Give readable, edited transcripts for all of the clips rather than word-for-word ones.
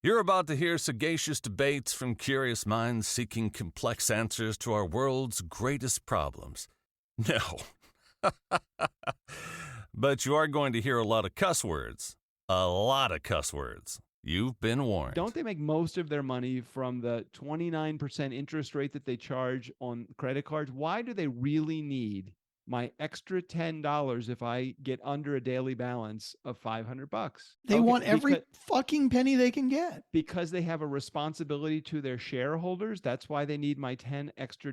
You're about to hear sagacious debates from curious minds seeking complex answers to our world's greatest problems. No. But you are going to hear a lot of cuss words. A lot of cuss words. You've been warned. Don't they make most of their money from the 29% interest rate that they charge on credit cards? Why do they really need my extra $10 if I get under a daily balance of $500? They want every fucking penny they can get. Because they have a responsibility to their shareholders. That's why they need my $10 extra.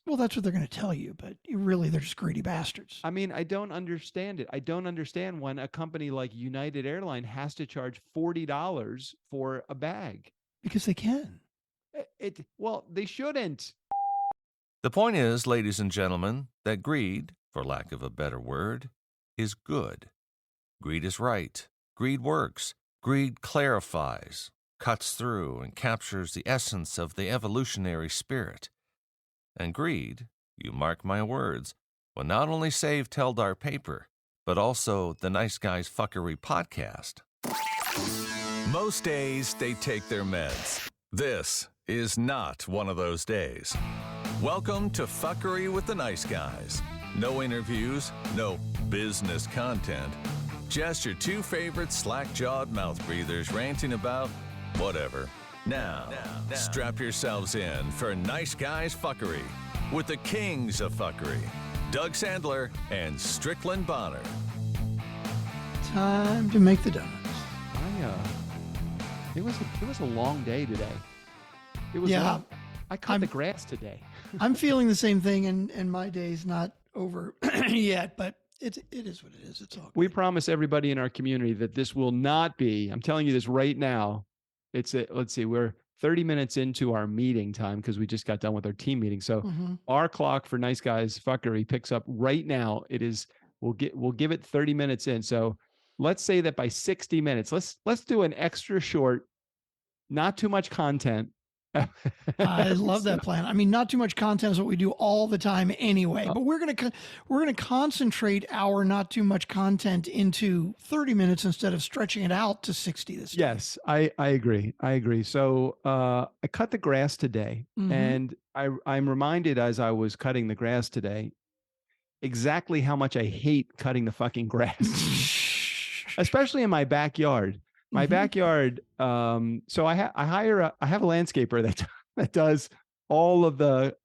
Well, that's what they're going to tell you, but they're just greedy bastards. I mean, I don't understand it. I don't understand when a company like United Airlines has to charge $40 for a bag. Because they can. Well, they shouldn't. The point is, ladies and gentlemen, that greed, for lack of a better word, is good. Greed is right. Greed works. Greed clarifies, cuts through, and captures the essence of the evolutionary spirit. And greed, you mark my words, will not only save Teldar Paper, but also the Nice Guys Fuckery podcast. Most days, they take their meds. This is not one of those days. Welcome to Fuckery with the Nice Guys. No interviews, no business content. Just your two favorite slack-jawed mouth breathers ranting about whatever. Now, strap yourselves in for Nice Guys Fuckery with the kings of fuckery, Doug Sandler and Strickland Bonner. Time to make the donuts. It was a long day today. It was long. I cut the grass today. I'm feeling the same thing, and my day's not over yet, but it is what it is. It's all good. We promise everybody in our community that this will not be, I'm telling you this right now, let's see, we're 30 minutes into our meeting time because we just got done with our team meeting. So our clock for Nice Guys Fuckery picks up right now. We'll give it 30 minutes in. So let's say that by 60 minutes, let's do an extra short, not too much content. I love that plan. I mean, not too much content is what we do all the time anyway, but we're going to concentrate our not too much content into 30 minutes instead of stretching it out to 60 this time. Yes, I agree. So I cut the grass today, and I'm reminded as I was cutting the grass today exactly how much I hate cutting the fucking grass, especially in my backyard. My backyard. So I have a landscaper that does all of the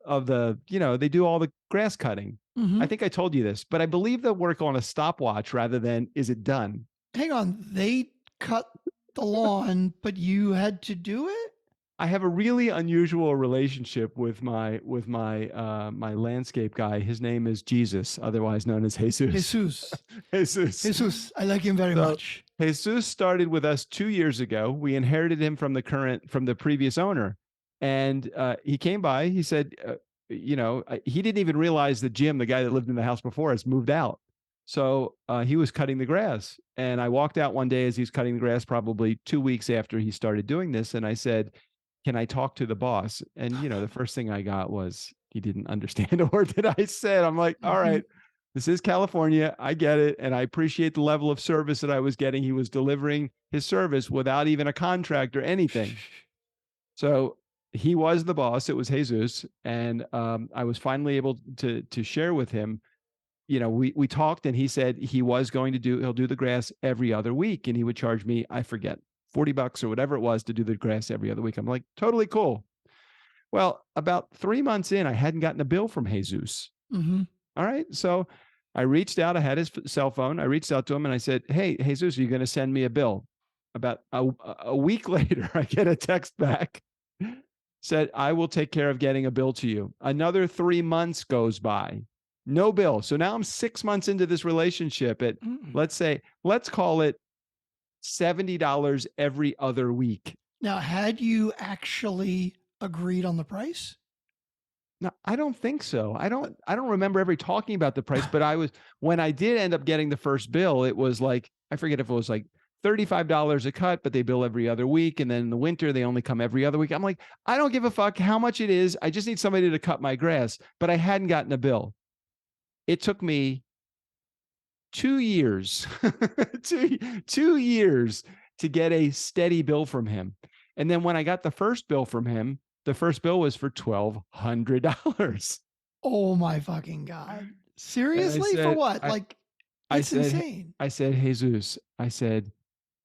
they do all the grass cutting. I think I told you this, but I believe they'll work on a stopwatch rather than is it done. Hang on, they cut the lawn, but you had to do it? I have a really unusual relationship with my my landscape guy. His name is Jesus, otherwise known as Jesus. Jesus. I like him very much. Jesus started with us 2 years ago. We inherited him from the previous owner, and he came by. He said, he didn't even realize that Jim, the guy that lived in the house before us, moved out. So he was cutting the grass, and I walked out one day as he's cutting the grass, probably 2 weeks after he started doing this, and I said, "Can I talk to the boss?" And the first thing I got was he didn't understand a word that I said. I'm like, all right. This is California. I get it. And I appreciate the level of service that I was getting. He was delivering his service without even a contract or anything. So he was the boss. It was Jesus. And I was finally able to share with him. We talked, and he said he'll do the grass every other week. And he would charge me, I forget, $40 or whatever it was to do the grass every other week. I'm like, totally cool. Well, about 3 months in, I hadn't gotten a bill from Jesus. All right. So I reached out. I had his cell phone. I reached out to him and I said, "Hey, Jesus, are you going to send me a bill?" About a week later, I get a text back. Said, "I will take care of getting a bill to you." Another 3 months goes by. No bill. So now I'm 6 months into this relationship at, let's call it $70 every other week. Now, had you actually agreed on the price? No, I don't think so. I don't remember ever talking about the price, but when I did end up getting the first bill, it was like, I forget if it was like $35 a cut, but they bill every other week. And then in the winter, they only come every other week. I'm like, I don't give a fuck how much it is. I just need somebody to cut my grass, but I hadn't gotten a bill. It took me 2 years, 2 years to get a steady bill from him. And then when I got the first bill from him, the first bill was for $1,200. Oh my fucking God. And I Seriously? For said, what? I, Like, I it's said, insane. I said, Jesus, I said,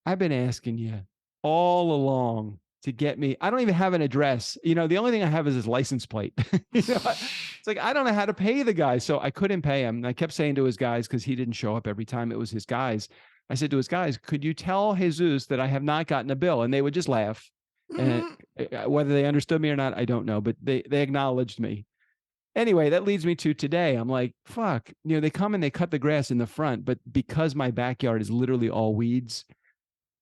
I've been asking you all along to get me. I don't even have an address. The only thing I have is his license plate. It's like, I don't know how to pay the guy. So I couldn't pay him. And I kept saying to his guys, because he didn't show up every time it was his guys. I said to his guys, could you tell Jesus that I have not gotten a bill? And they would just laugh. And whether they understood me or not, I don't know. But they acknowledged me. Anyway, that leads me to today. I'm like, fuck, they come and they cut the grass in the front, but because my backyard is literally all weeds,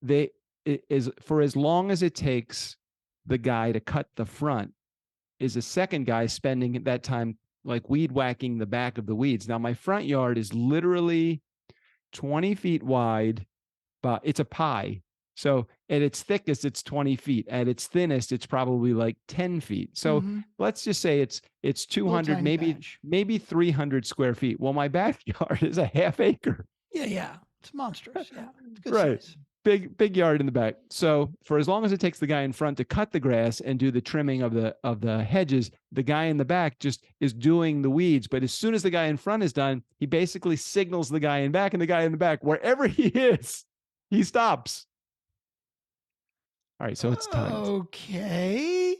it is for as long as it takes the guy to cut the front, is a second guy spending that time like weed whacking the back of the weeds. Now, my front yard is literally 20 feet wide, but it's a pie. So at its thickest, it's 20 feet. At its thinnest, it's probably like 10 feet. So let's just say it's 200, maybe 300 square feet. Well, my backyard is a half acre. Yeah. It's monstrous. Yeah. It's good right. size. Big yard in the back. So for as long as it takes the guy in front to cut the grass and do the trimming of the hedges, the guy in the back just is doing the weeds. But as soon as the guy in front is done, he basically signals the guy in back, and the guy in the back, wherever he is, he stops. All right, so it's time. Okay.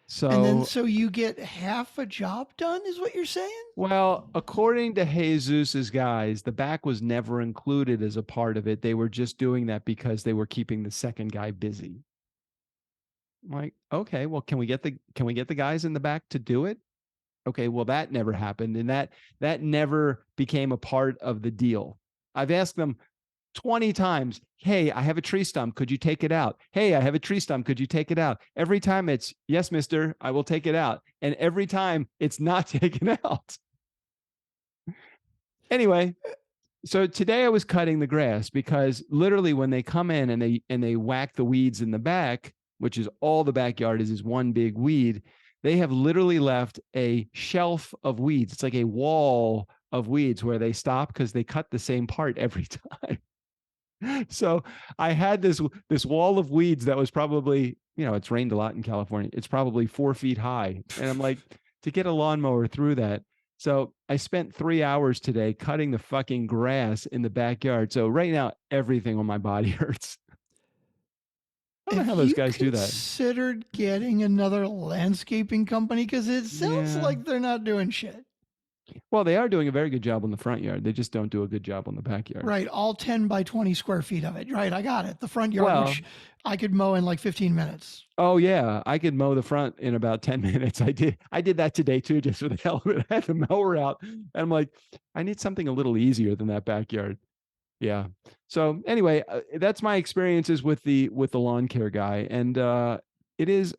So you get half a job done, is what you're saying? Well, according to Jesus's guys, the back was never included as a part of it. They were just doing that because they were keeping the second guy busy. I'm like, okay, well, can we get the guys in the back to do it? Okay, well, that never happened, and that never became a part of the deal. I've asked them 20 times, hey, I have a tree stump. Could you take it out? Hey, I have a tree stump. Could you take it out? Every time it's, yes, mister, I will take it out. And every time it's not taken out. Anyway, so today I was cutting the grass because literally when they come in and they whack the weeds in the back, which is all the backyard is one big weed, they have literally left a shelf of weeds. It's like a wall of weeds where they stop because they cut the same part every time. So I had this wall of weeds that was probably, it's rained a lot in California. It's probably 4 feet high. And I'm like, to get a lawnmower through that. So I spent 3 hours today cutting the fucking grass in the backyard. So right now, everything on my body hurts. I don't know how those guys do that. Considered getting another landscaping company? Because it sounds like they're not doing shit. Well, they are doing a very good job on the front yard. They just don't do a good job on the backyard. Right. All 10 by 20 square feet of it. Right. I got it. The front yard, which I could mow in like 15 minutes. Oh, yeah. I could mow the front in about 10 minutes. I did that today, too, just for the hell of it. I had the mower out. And I'm like, I need something a little easier than that backyard. Yeah. So anyway, that's my experiences with the lawn care guy. And it is,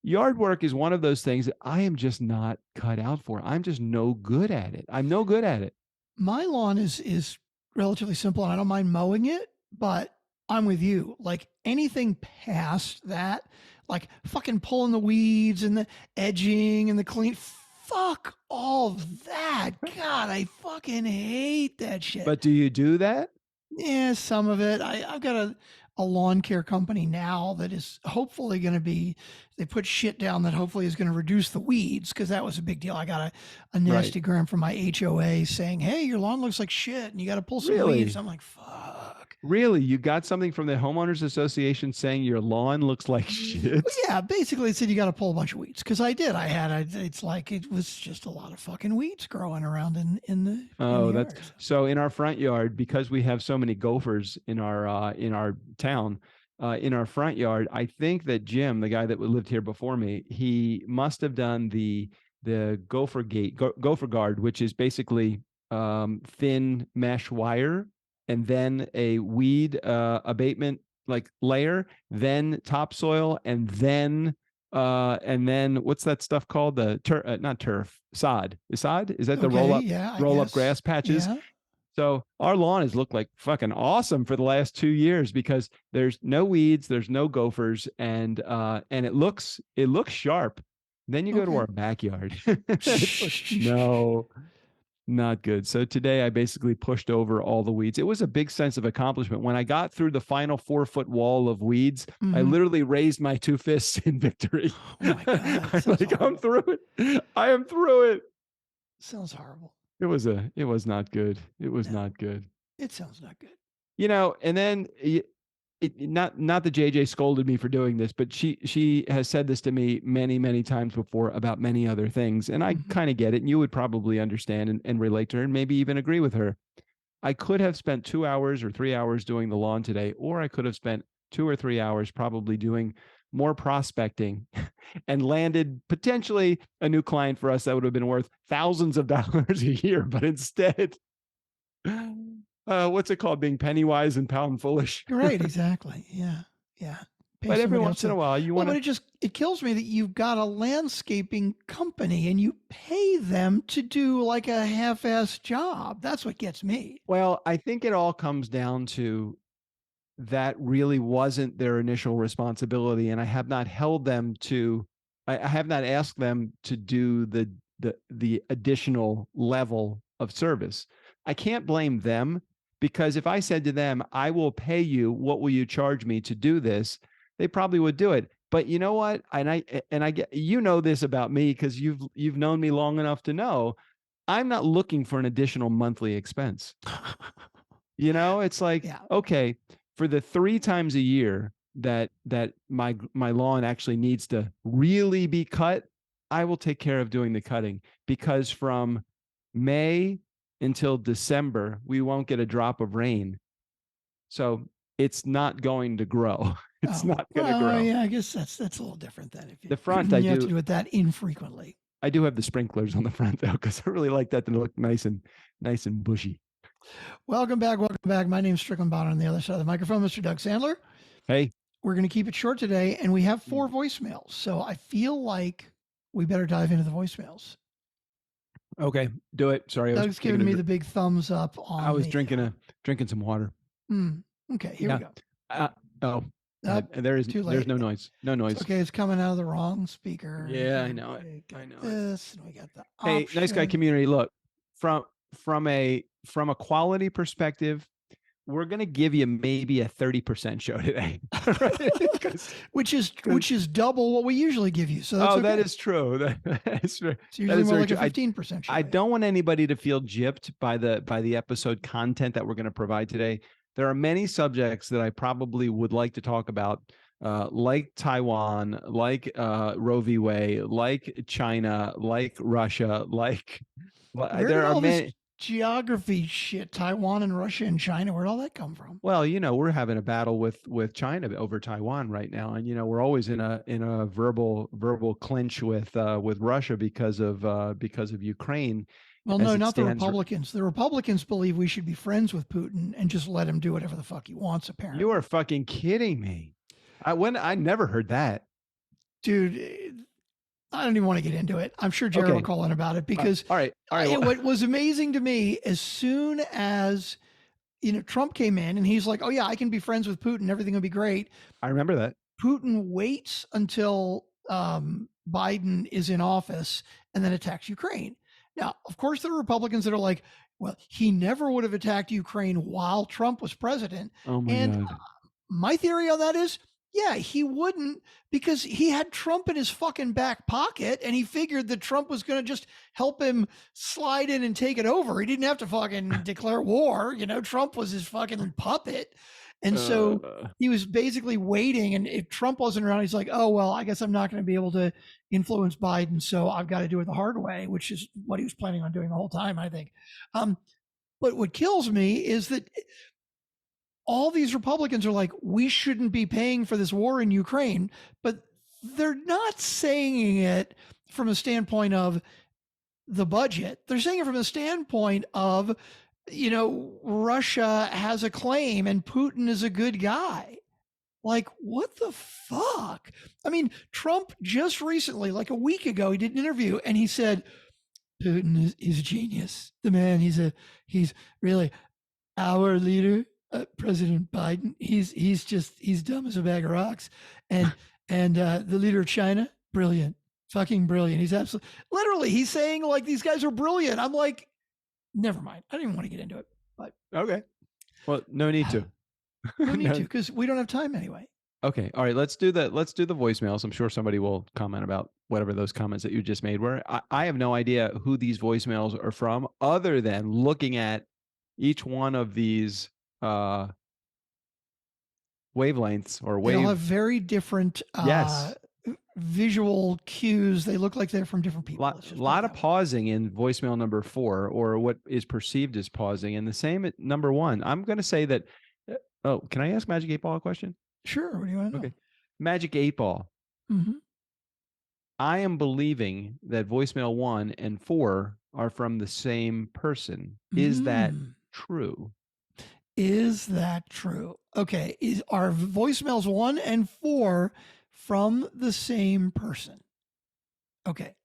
yard work is one of those things that I am just not cut out for. I'm just no good at it. I'm no good at it. My lawn is relatively simple and I don't mind mowing it, but I'm with you. Like anything past that, like fucking pulling the weeds and the edging and the clean, fuck all that. God, I fucking hate that shit. But do you do that? Yeah, some of it. I've got a lawn care company now that is hopefully going to be, they put shit down that hopefully is going to reduce the weeds, because that was a big deal. I got a nasty gram from my HOA saying, hey, your lawn looks like shit and you got to pull some weeds. I'm like, fuck. Really? You got something from the homeowners association saying your lawn looks like shit? Yeah, basically it said you got to pull a bunch of weeds, because I did. It's like it was just a lot of fucking weeds growing around in the that's yard. So in our front yard, because we have so many gophers in our town, in our front yard, I think that Jim, the guy that lived here before me, he must have done the gopher guard, which is basically thin mesh wire, and then a weed abatement like layer, then topsoil, and then what's that stuff called? The not turf, sod. Is that the roll up grass patches? Yeah. So our lawn has looked like fucking awesome for the last 2 years because there's no weeds, there's no gophers, and it looks sharp. Then you go to our backyard. No. Not good. So today I basically pushed over all the weeds. It was a big sense of accomplishment. When I got through the final 4-foot wall of weeds, I literally raised my 2 fists in victory. Oh my God. I'm like, I'm through it. I am through it. Sounds horrible. It was not good. It was not good. It sounds not good. And then not that JJ scolded me for doing this, but she has said this to me many, many times before about many other things. And I kind of get it. And you would probably understand and relate to her and maybe even agree with her. I could have spent 2 hours or 3 hours doing the lawn today, or I could have spent 2 or 3 hours probably doing more prospecting and landed potentially a new client for us that would have been worth thousands of dollars a year. But instead, what's it called? Being penny-wise and pound foolish. Right. Exactly. Yeah. Yeah. But every once in a while you want to. But it kills me that you've got a landscaping company and you pay them to do like a half-assed job. That's what gets me. Well, I think it all comes down to that really wasn't their initial responsibility. And I have not held them to, I have not asked them to do the additional level of service. I can't blame them, because if I said to them, I will pay you, what will you charge me to do this? They probably would do it. But you know what? And I get, this about me because you've known me long enough to know I'm not looking for an additional monthly expense. It's like, okay, for the 3 times a year that my lawn actually needs to really be cut, I will take care of doing the cutting, because from May until December, we won't get a drop of rain. So it's not going to grow. It's not going to grow. Yeah, I guess that's a little different then. If the front, you have to do it that infrequently. I do have the sprinklers on the front though, because I really like that to look nice and bushy. Welcome back. My name's Strickland Bonner. On the other side of the microphone, Mr. Doug Sandler. Hey. We're going to keep it short today, and we have 4 voicemails. So I feel like we better dive into the voicemails. Okay, do it. Sorry, Doug's giving me the big thumbs up on. I was drinking some water. Okay, here we go. There's no noise. No noise. It's okay, it's coming out of the wrong speaker. Yeah, I know it. This, and we got the Hey, option. Nice Guy Community. Look, from a quality perspective, we're going to give you maybe a 30% show today, which is double what we usually give you. So that's okay. That is true. That is true. It's usually more like a 15% show. I don't want anybody to feel gypped by the episode content that we're going to provide today. There are many subjects that I probably would like to talk about, like Taiwan, like Roe v. Wade, like China, like Russia, like there are many. Geography shit, Taiwan and Russia and China, where'd all that come from? Well, we're having a battle with China over Taiwan right now, and we're always in a verbal clinch with Russia because of Ukraine. Well, no, not the Republicans. The Republicans believe we should be friends with Putin and just let him do whatever the fuck he wants, apparently. You are fucking kidding me. I never heard that. Dude, I don't even want to get into it. I'm sure Jerry will call in about it because all right. What was amazing to me, as soon as Trump came in and he's like, oh yeah, I can be friends with Putin, everything will be great. I remember that. Putin waits until Biden is in office and then attacks Ukraine. Now, of course, there are Republicans that are like, well, he never would have attacked Ukraine while Trump was president. Oh my God. My theory on that is, yeah, he wouldn't, because he had Trump in his fucking back pocket and he figured that Trump was going to just help him slide in and take it over. He didn't have to fucking declare war. Trump was his fucking puppet. And so he was basically waiting. And if Trump wasn't around, he's like, oh, well, I guess I'm not going to be able to influence Biden. So I've got to do it the hard way, which is what he was planning on doing the whole time, I think. But what kills me is that all these Republicans are like, we shouldn't be paying for this war in Ukraine, but they're not saying it from a standpoint of the budget. They're saying it from a standpoint of, Russia has a claim and Putin is a good guy. Like, what the fuck? I mean, Trump just recently, like a week ago, he did an interview and he said, Putin is a genius. The man, he's really our leader. President Biden, he's dumb as a bag of rocks, and the leader of China, brilliant, fucking brilliant. He's absolutely, literally, he's saying like these guys are brilliant. I'm like, never mind. I didn't even want to get into it, but Okay. Well, no need to. no need to, because we don't have time anyway. Okay. All right. Let's do the voicemails. I'm sure somebody will comment about whatever those comments that you just made were. I have no idea who these voicemails are from, other than looking at each one of these wavelengths or They all have very different yes, visual cues. They look like they're from different people. Lot of pausing in voicemail number 4, or what is perceived as pausing, and the same at number 1. I'm going to say that. Oh, can I ask Magic 8 Ball a question? Sure. What do you want to know? Okay. Magic 8 Ball. Mm-hmm. I am believing that voicemail 1 and 4 are from the same person. Is that true? Is that true? Okay. Are voicemails 1 and 4 from the same person? Okay.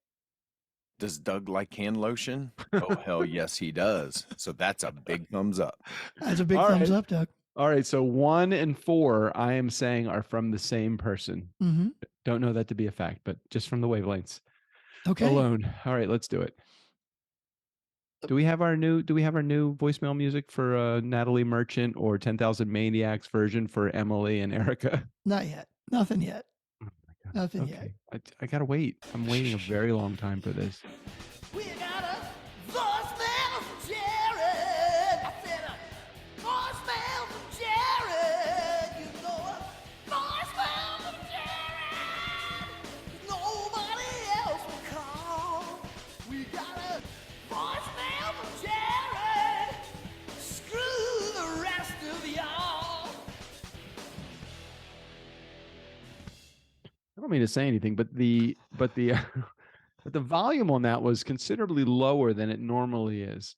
Does Doug like hand lotion? Oh, hell yes, he does. So that's a big thumbs up. That's a big thumbs up, Doug. All right. So 1 and 4, I am saying, are from the same person. Mm-hmm. Don't know that to be a fact, but just from the wavelengths alone. All right, let's do it. Do we have our new voicemail music for Natalie Merchant or 10,000 Maniacs version for Emily and Erica? Not yet. Nothing yet. Oh my God. Nothing yet. I gotta wait. I'm waiting a very long time for this. We got a voicemail from Jared. I said a voicemail from Jared. You know a voicemail from Jared. Nobody else will call. We got a voicemail from Jared. Screw the rest of y'all. I don't mean to say anything, but the but the volume on that was considerably lower than it normally is.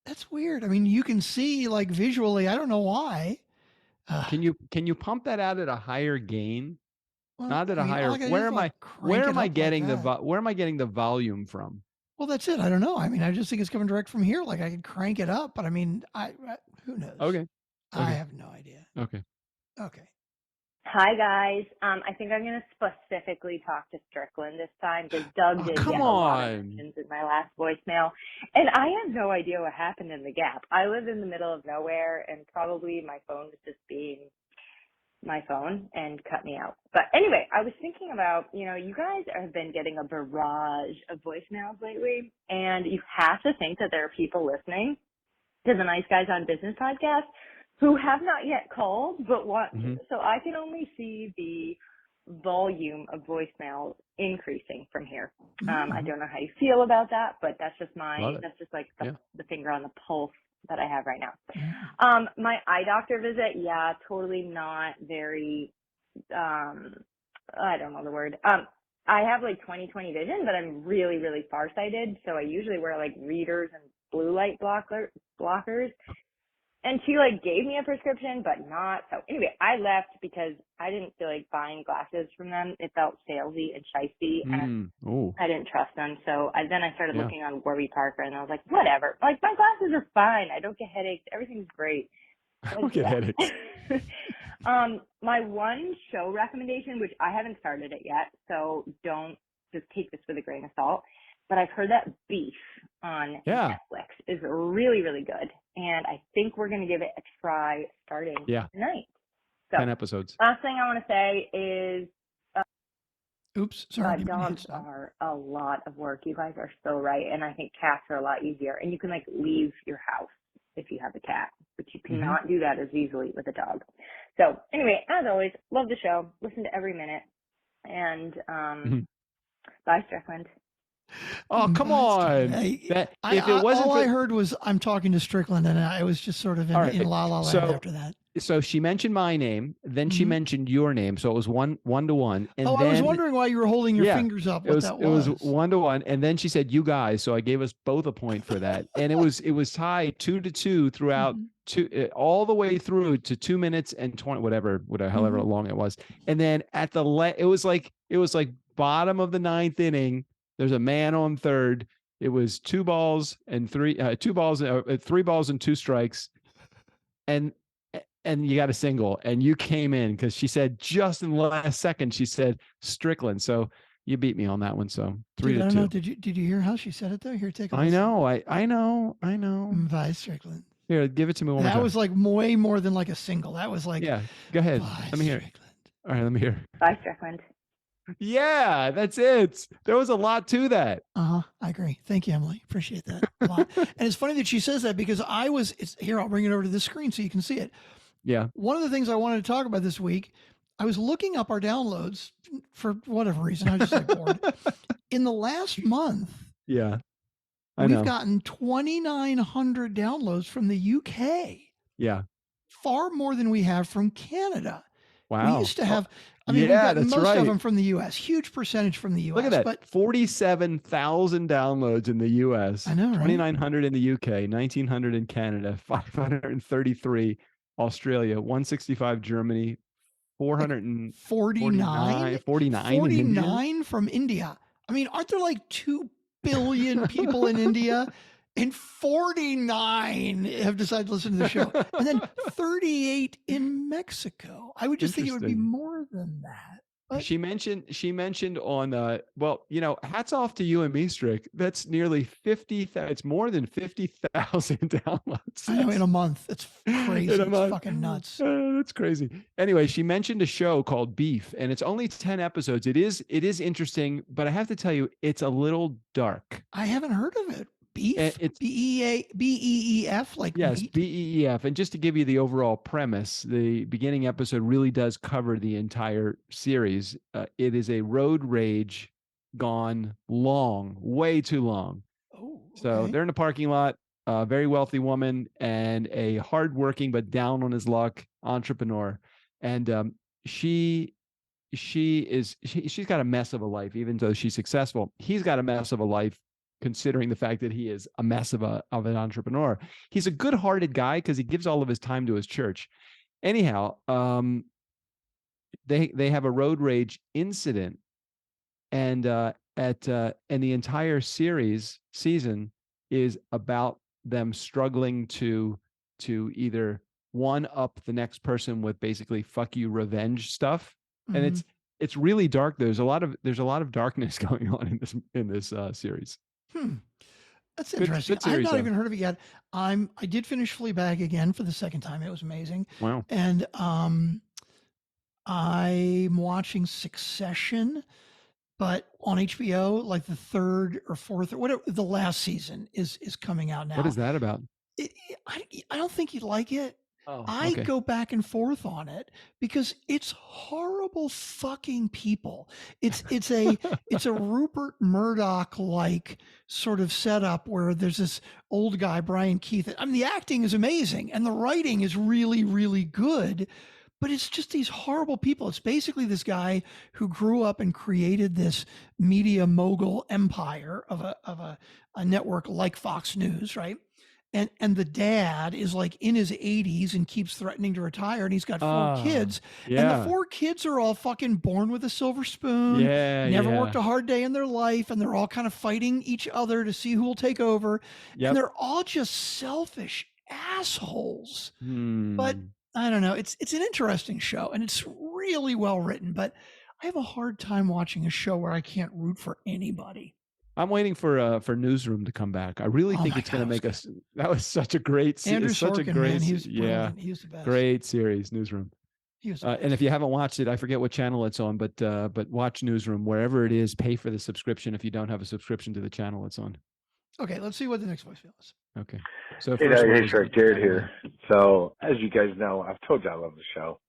That's weird. I mean, you can see like visually. I don't know why. Can you pump that out at a higher gain? Well, Not at a higher. Where am I getting the volume from? Well, that's it. I don't know. I mean, I just think it's coming direct from here. Like I could crank it up, but I mean, who knows? Okay. I have no idea. Okay. Hi, guys. I think I'm going to specifically talk to Strickland this time because Doug did get a lot of mentions in my last voicemail. And I have no idea what happened in the gap. I live in the middle of nowhere, and probably my phone was just being my phone and cut me out. But anyway, I was thinking about, you guys have been getting a barrage of voicemails lately, and you have to think that there are people listening to the Nice Guys on Business podcast who have not yet called, but want to. So I can only see the volume of voicemails increasing from here. I don't know how you feel about that, but that's just the finger on the pulse that I have right now. My eye doctor visit, totally not very, I don't know the word. I have like 20/20 vision, but I'm really, really farsighted. So I usually wear like readers and blue light blockers. And she like gave me a prescription, but not. So anyway, I left because I didn't feel like buying glasses from them. It felt salesy and shifty, and I didn't trust them. So then I started looking on Warby Parker, and I was like, whatever. Like my glasses are fine. I don't get headaches. Everything's great. I don't get headaches. My one show recommendation, which I haven't started it yet, so don't just take this with a grain of salt. But I've heard that Beef on Netflix is really, really good. And I think we're going to give it a try starting tonight. So, 10 episodes. Last thing I want to say is dogs are a lot of work. You guys are so right. And I think cats are a lot easier. And you can like leave your house if you have a cat, but you cannot do that as easily with a dog. So anyway, as always, love the show. Listen to every minute. And bye, Strickland. Oh, come on. All I heard was I'm talking to Strickland, and I was just sort of in la la land after that. So she mentioned my name, then she mentioned your name. So it was one to one. And I was wondering why you were holding your fingers up. It was 1 to 1. And then she said, you guys. So I gave us both a point for that. And it was tied 2-2 throughout all the way through to 2 minutes and 20, however long it was. And then at the it was like bottom of the 9th inning. There's a man on third. It was 3 balls and 2 strikes. And you got a single, and you came in because she said just in the last second, she said Strickland. So You beat me on that one. So 3 Dude, I to don't 2. know. Did you hear how she said it though? Here, take a I listen. know. I know. Vi Strickland. Here, give it to me one more That time. was like way more than like a single. That was like, Yeah, go ahead. Vi Let me hear. Strickland. All right, let me hear. Bye, Strickland. Yeah, that's it. There was a lot to that. I agree. Thank you, Emily. Appreciate that a lot. And it's funny that she says that because here, I'll bring it over to this screen so you can see it. Yeah. One of the things I wanted to talk about this week, I was looking up our downloads for whatever reason. I was just like bored. In the last month, Yeah. we've gotten 2,900 downloads from the UK. Yeah. Far more than we have from Canada. Wow. We used to have, we've gotten most of them from the US, huge percentage from the US. Look at that. But 47,000 downloads in the US. I know, right? 2,900 in the UK, 1,900 in Canada, 533 Australia, 165 Germany, 449 49 from India. I mean, aren't there like 2 billion people in India? And 49 have decided to listen to the show. And then 38 in Mexico. I would just think it would be more than that. But she mentioned on hats off to you and me, Strick. That's nearly 50,000. It's more than 50,000 downloads. I know, in a month. It's crazy. It's fucking nuts. That's crazy. Anyway, she mentioned a show called Beef, and it's only 10 episodes. It is interesting, but I have to tell you, it's a little dark. I haven't heard of it. Beef? It's BEEF, like yes, meat? BEEF. And just to give you the overall premise, the beginning episode really does cover the entire series. It is a road rage gone long, way too long. Oh, okay. So they're in a parking lot, a very wealthy woman and a hardworking but down on his luck entrepreneur. And she's got a mess of a life, even though she's successful. He's got a mess of a life, considering the fact that he is a mess of an entrepreneur. He's a good-hearted guy because he gives all of his time to his church. Anyhow, they have a road rage incident, and the entire season is about them struggling to either one up the next person with basically fuck you revenge stuff. Mm-hmm. And it's really dark. There's a lot of darkness going on in this series. That's interesting. Good series, I've not even heard of it yet. I did finish Fleabag again for the second time. It was amazing. Wow. And I'm watching Succession, but on HBO, like the third or fourth or whatever, the last season is coming out now. What is that about? I don't think you'd like it. Oh, I okay. go back and forth on it because it's horrible fucking people. It's a Rupert Murdoch like sort of setup where there's this old guy, Brian Keith. I mean, the acting is amazing and the writing is really, really good, but it's just these horrible people. It's basically this guy who grew up and created this media mogul empire of a network like Fox News, right? And the dad is like in his 80s and keeps threatening to retire, and he's got 4 kids. Yeah. And the 4 kids are all fucking born with a silver spoon. Never worked a hard day in their life, and they're all kind of fighting each other to see who will take over. Yep. And they're all just selfish assholes. Hmm. But I don't know. It's an interesting show, and it's really well written. But I have a hard time watching a show where I can't root for anybody. I'm waiting for Newsroom to come back. I really think it's going to make us. That was such a great. Andrew such Sorkin, a great, man, he was yeah, brilliant. He was the best. Great series, Newsroom. He was And if you haven't watched it, I forget what channel it's on, but watch Newsroom wherever it is. Pay for the subscription if you don't have a subscription to the channel it's on. Okay, let's see what the next voicemail is. Okay. So hey, Shark, Jared here. So as you guys know, I've told you I love the show.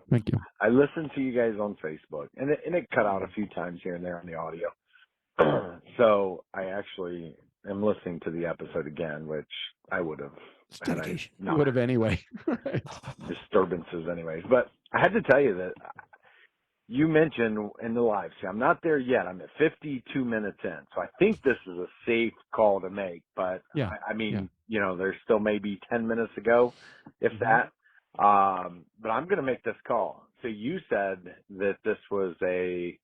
Thank you. I listen to you guys on Facebook, and it cut out a few times here and there on the audio. So I actually am listening to the episode again, which I would have. You would have anyway. Disturbances anyways. But I had to tell you that you mentioned in the live stream, I'm not there yet. I'm at 52 minutes in. So I think this is a safe call to make. But yeah. I mean, you know, there's still maybe 10 minutes to go, if that. But I'm going to make this call. So you said that this was a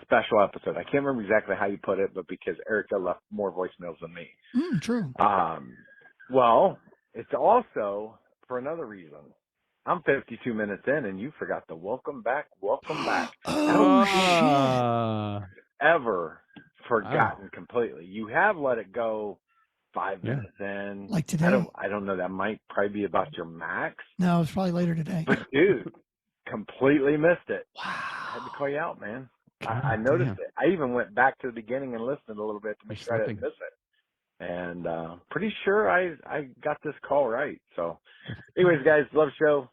special episode. I can't remember exactly how you put it, but because Erica left more voicemails than me. True. Well, it's also for another reason. I'm 52 minutes in, and you forgot the welcome back. Oh, shit. Ever forgotten completely. You have let it go 5 minutes in. Like today? I don't know. That might probably be about your max. No, it's probably later today. But dude, completely missed it. Wow. I had to call you out, man. God I noticed damn. it. I even went back to the beginning and listened a little bit to make sure I didn't miss it. And pretty sure I got this call right. So anyways, guys, love the show.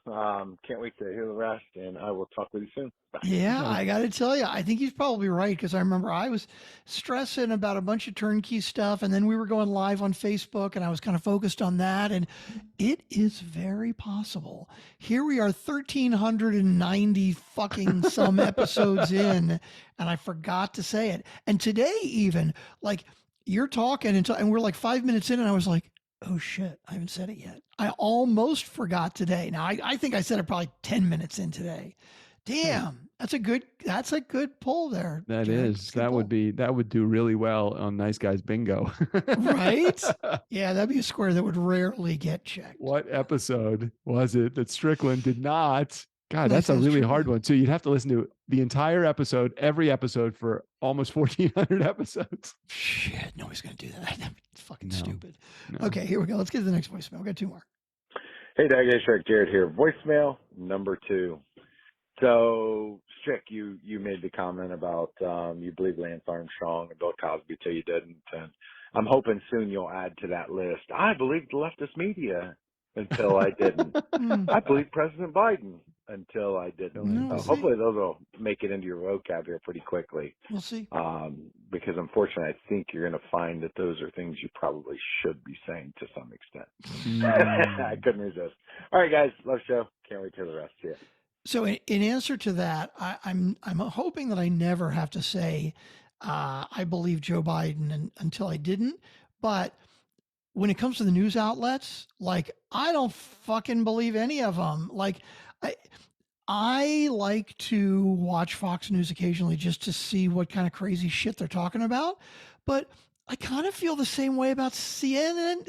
Can't wait to hear the rest, and I will talk with you soon. Bye. Yeah, I got to tell you, I think he's probably right, because I remember I was stressing about a bunch of turnkey stuff, and then we were going live on Facebook, and I was kind of focused on that, and it is very possible. Here we are, 1,390 fucking some episodes in, and I forgot to say it. And today, even like you're talking, and we're like 5 minutes in, and I was like, oh shit, I haven't said it yet. I almost forgot today. Now I think I said it probably 10 minutes in today. Damn, that's a good pull there. That Jared. is. That would do really well on Nice Guys Bingo. Right? Yeah, that'd be a square that would rarely get checked. What episode was it that Strickland did not? God, Nice that's a Guys really Strickland. hard one too. You'd have to listen to the entire episode, every episode for almost 1,400 episodes. Shit, nobody's gonna do that. That'd be fucking No. stupid. No. Okay, here we go. Let's get to the next voicemail. We got two more. Hey, Doug, Shrek, Jared here. Voicemail number 2. So, Strick, you made the comment about you believe Lance Armstrong and Bill Cosby till you didn't, and I'm hoping soon you'll add to that list. I believed the leftist media until I didn't. I believe President Biden until I didn't. No, we'll see. Hopefully those will make it into your vocabulary pretty quickly. We'll see. Because unfortunately, I think you're going to find that those are things you probably should be saying to some extent. I couldn't resist. All right, guys, love the show. Can't wait to the rest. Yeah. So in answer to that, I'm hoping that I never have to say I believe Joe Biden until I didn't. But when it comes to the news outlets, like I don't fucking believe any of them. Like I like to watch Fox News occasionally just to see what kind of crazy shit they're talking about. But I kind of feel the same way about CNN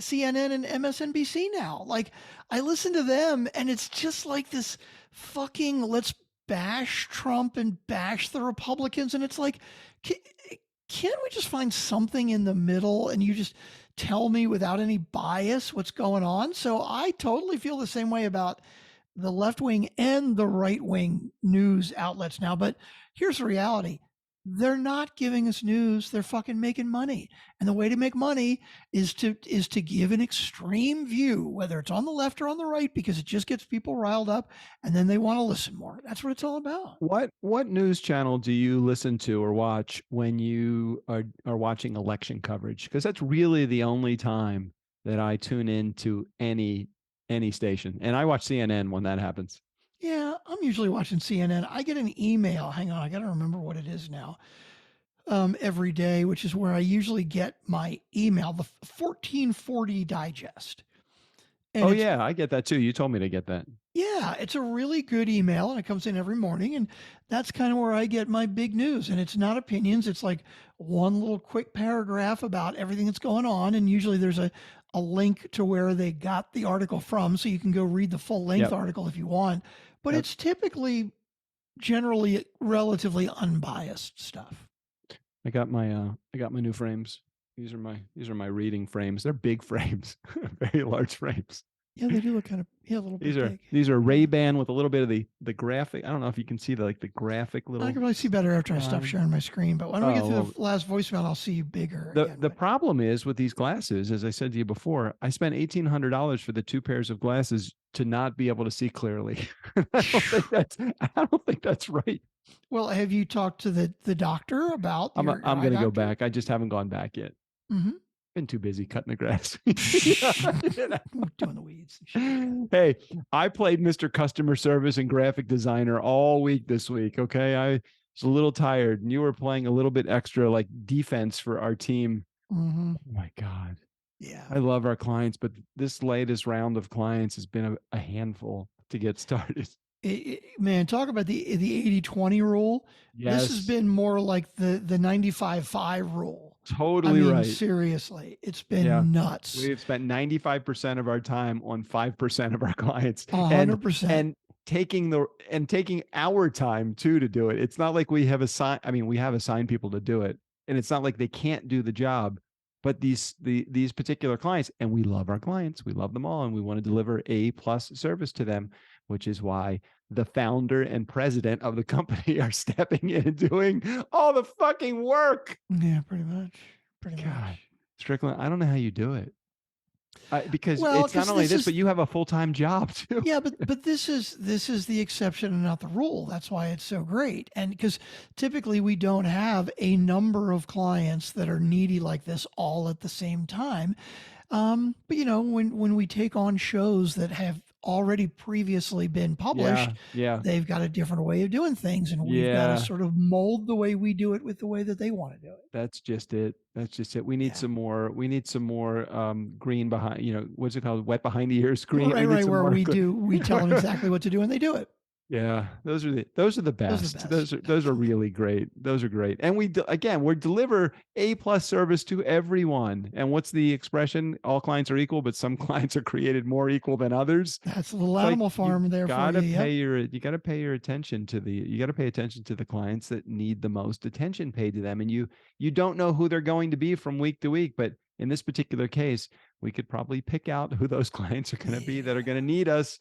and MSNBC now. Like I listen to them and it's just like this fucking let's bash Trump and bash the Republicans. And it's like, can't we just find something in the middle and you just tell me without any bias what's going on? So I totally feel the same way about the left wing and the right wing news outlets now. But here's the reality. They're not giving us news. They're fucking making money. And the way to make money is to give an extreme view, whether it's on the left or on the right, because it just gets people riled up and then they want to listen more. That's what it's all about. What news channel do you listen to or watch when you are watching election coverage? Because that's really the only time that I tune into any station. And I watch CNN when that happens. Yeah, I'm usually watching CNN. I get an email. Hang on, I got to remember what it is now. Every day, which is where I usually get my email, the 1440 digest. And yeah, I get that too. You told me to get that. Yeah, it's a really good email and it comes in every morning. And that's kind of where I get my big news. And it's not opinions. It's like one little quick paragraph about everything that's going on. And usually there's a link to where they got the article from. So you can go read the full length article if you want. But it's typically generally relatively unbiased stuff. I got my new frames. These are my reading frames. They're big frames, very large frames. Yeah, they do look kind of a little bit big. These are Ray-Ban with a little bit of the graphic. I don't know if you can see the graphic little. I can probably see better after I stop sharing my screen. But when we get through the last voicemail, I'll see you bigger. The problem is with these glasses, as I said to you before, I spent $1,800 for the 2 pairs of glasses to not be able to see clearly. I don't think that's right. Well, have you talked to the doctor about? I'm going to go back. I just haven't gone back yet. Mm-hmm. Been too busy cutting the grass. Doing the weeds. Hey, I played Mr. Customer Service and graphic designer all week this week. Okay. I was a little tired and you were playing a little bit extra like defense for our team. Mm-hmm. Oh my God. Yeah. I love our clients, but this latest round of clients has been a handful to get started. Man, talk about the 80-20 rule. Yes. This has been more like the 95-5 rule. Totally right. Seriously, it's been nuts. We've spent 95% of our time on 5% of our clients. 100%. And taking our time too to do it. It's not like we have we have assigned people to do it, and it's not like they can't do the job. But these particular clients, and we love our clients, we love them all, and we want to deliver A+ service to them, which is why the founder and president of the company are stepping in and doing all the fucking work. Yeah, pretty much. God, Strickland, I don't know how you do it. Because it's not only this, but you have a full-time job too. Yeah, but this is the exception and not the rule. That's why it's so great. And because typically we don't have a number of clients that are needy like this all at the same time. But when we take on shows that have already previously been published, they've got a different way of doing things, and we've got to sort of mold the way we do it with the way that they want to do it. That's just it. We need some more. We need some more green behind. What's it called? Wet behind the ears. Green. Right. Where we tell them exactly what to do, and they do it. Yeah, those are the best. Those are really great. Those are great. And we deliver A+ service to everyone. And what's the expression? All clients are equal, but some clients are created more equal than others. That's a little Animal Farm there for you. You got to pay your attention to the clients that need the most attention paid to them. And you don't know who they're going to be from week to week, but in this particular case, we could probably pick out who those clients are going to be that are going to need us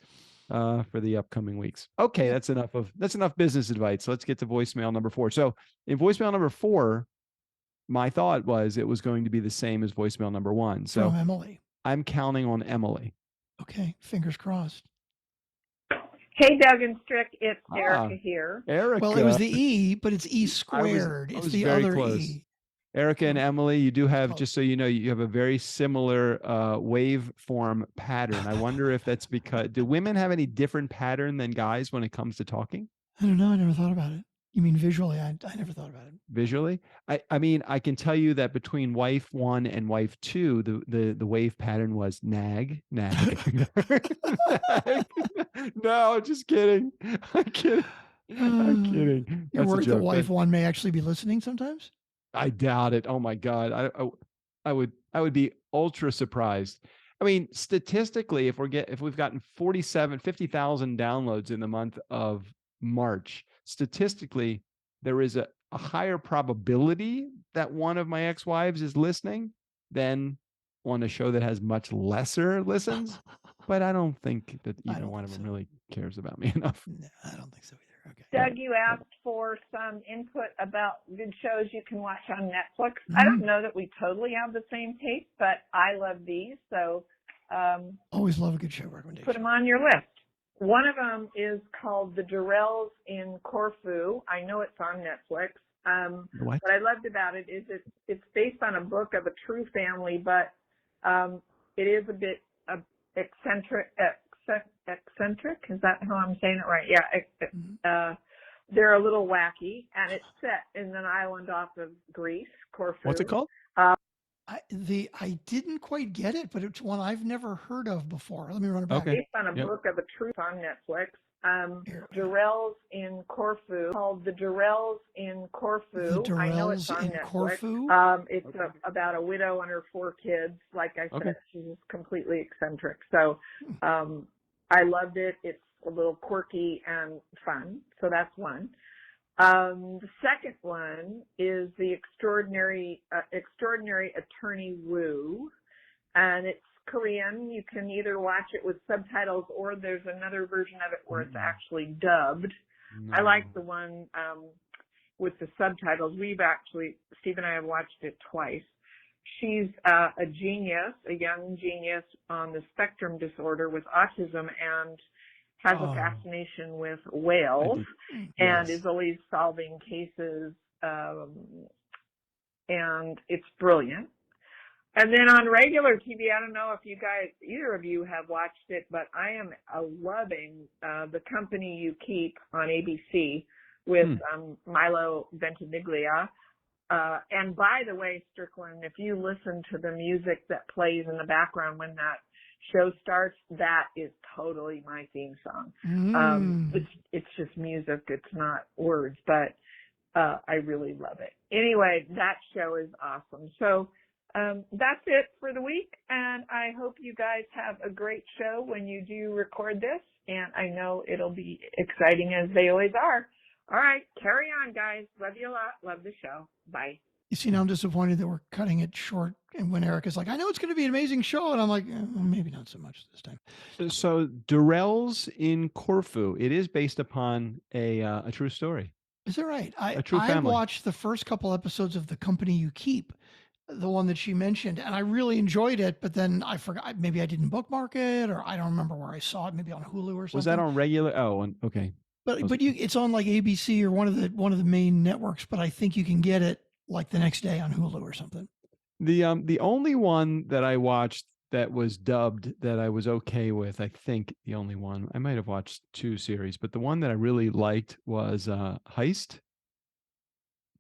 for the upcoming weeks. Okay, that's enough business advice. Let's get to voicemail number 4. So in voicemail number 4, my thought was it was going to be the same as voicemail number 1. So from Emily. I'm counting on Emily. Okay, fingers crossed. Hey, Doug and Strick, it's Erica here. Erica. Well, it was the E, but it's E squared. It's the other close. E. Erica and Emily, you do have, just so you know, you have a very similar waveform pattern. I wonder if that's because, do women have any different pattern than guys when it comes to talking? I don't know. I never thought about it. You mean visually? I never thought about it. Visually? I mean, I can tell you that between wife 1 and wife 2, the wave pattern was nag. nag. No, just kidding. I'm kidding. You're worried that wife 1 may actually be listening sometimes? I doubt it. Oh my God. I would be ultra surprised. I mean, statistically, if we've gotten 50,000 downloads in the month of March, statistically, there is a higher probability that one of my ex-wives is listening than on a show that has much lesser listens. But I don't think that either one of them really cares about me enough. No, I don't think so either. Okay. Doug, you asked for some input about good shows you can watch on Netflix. I don't know that we totally have the same taste, but I love these. So always love a good show recommendation. Put them on your list. One of them is called The Durrells in Corfu. I know it's on Netflix. What I loved about it is it's based on a book of a true family, but it is a bit eccentric. Is that how I'm saying it right? Yeah. They're a little wacky, and it's set in an island off of Greece, Corfu. What's it called? I didn't quite get it, but it's one I've never heard of before. Let me run it back. Okay. Based on a book of a truth on Netflix. Durrells in Corfu, called The Durrells in Corfu. I know it's on Netflix. Corfu? It's about a widow and her 4 kids. Like I said, she's completely eccentric. So I loved it. It's a little quirky and fun. So that's one. The second one is The Extraordinary Attorney Woo, and it's Korean. You can either watch it with subtitles or there's another version of it where it's actually dubbed. I like the one with the subtitles. Steve and I have watched it twice. She's a genius, a young genius on the spectrum disorder with autism, and has a fascination with whales and is always solving cases, and it's brilliant. And then on regular TV, I don't know if either of you have watched it, but I am loving The Company You Keep on ABC with Milo Ventimiglia. And by the way, Strickland, if you listen to the music that plays in the background when that show starts, that is totally my theme song. It's just music, it's not words, but I really love it. Anyway, that show is awesome. So that's it for the week, and I hope you guys have a great show when you do record this, and I know it'll be exciting as they always are. All right, carry on, guys. Love you a lot. Love the show. Bye. You see, now I'm disappointed that we're cutting it short. And when Erica's like, I know it's going to be an amazing show. And I'm like, well, maybe not so much this time. So Durrell's in Corfu. It is based upon a true story. Is that right? A true I family. watched the first couple episodes of The Company You Keep, the one that she mentioned, and I really enjoyed it. But then I forgot, maybe I didn't bookmark it, or I don't remember where I saw it. Maybe on Hulu or something. Was that on regular? Oh, okay. But it's on like ABC or one of the main networks. But I think you can get it like the next day on Hulu or something. The only one that I watched that was dubbed that I was okay with, I think the only one, I might have watched 2 series, but the one that I really liked was Heist.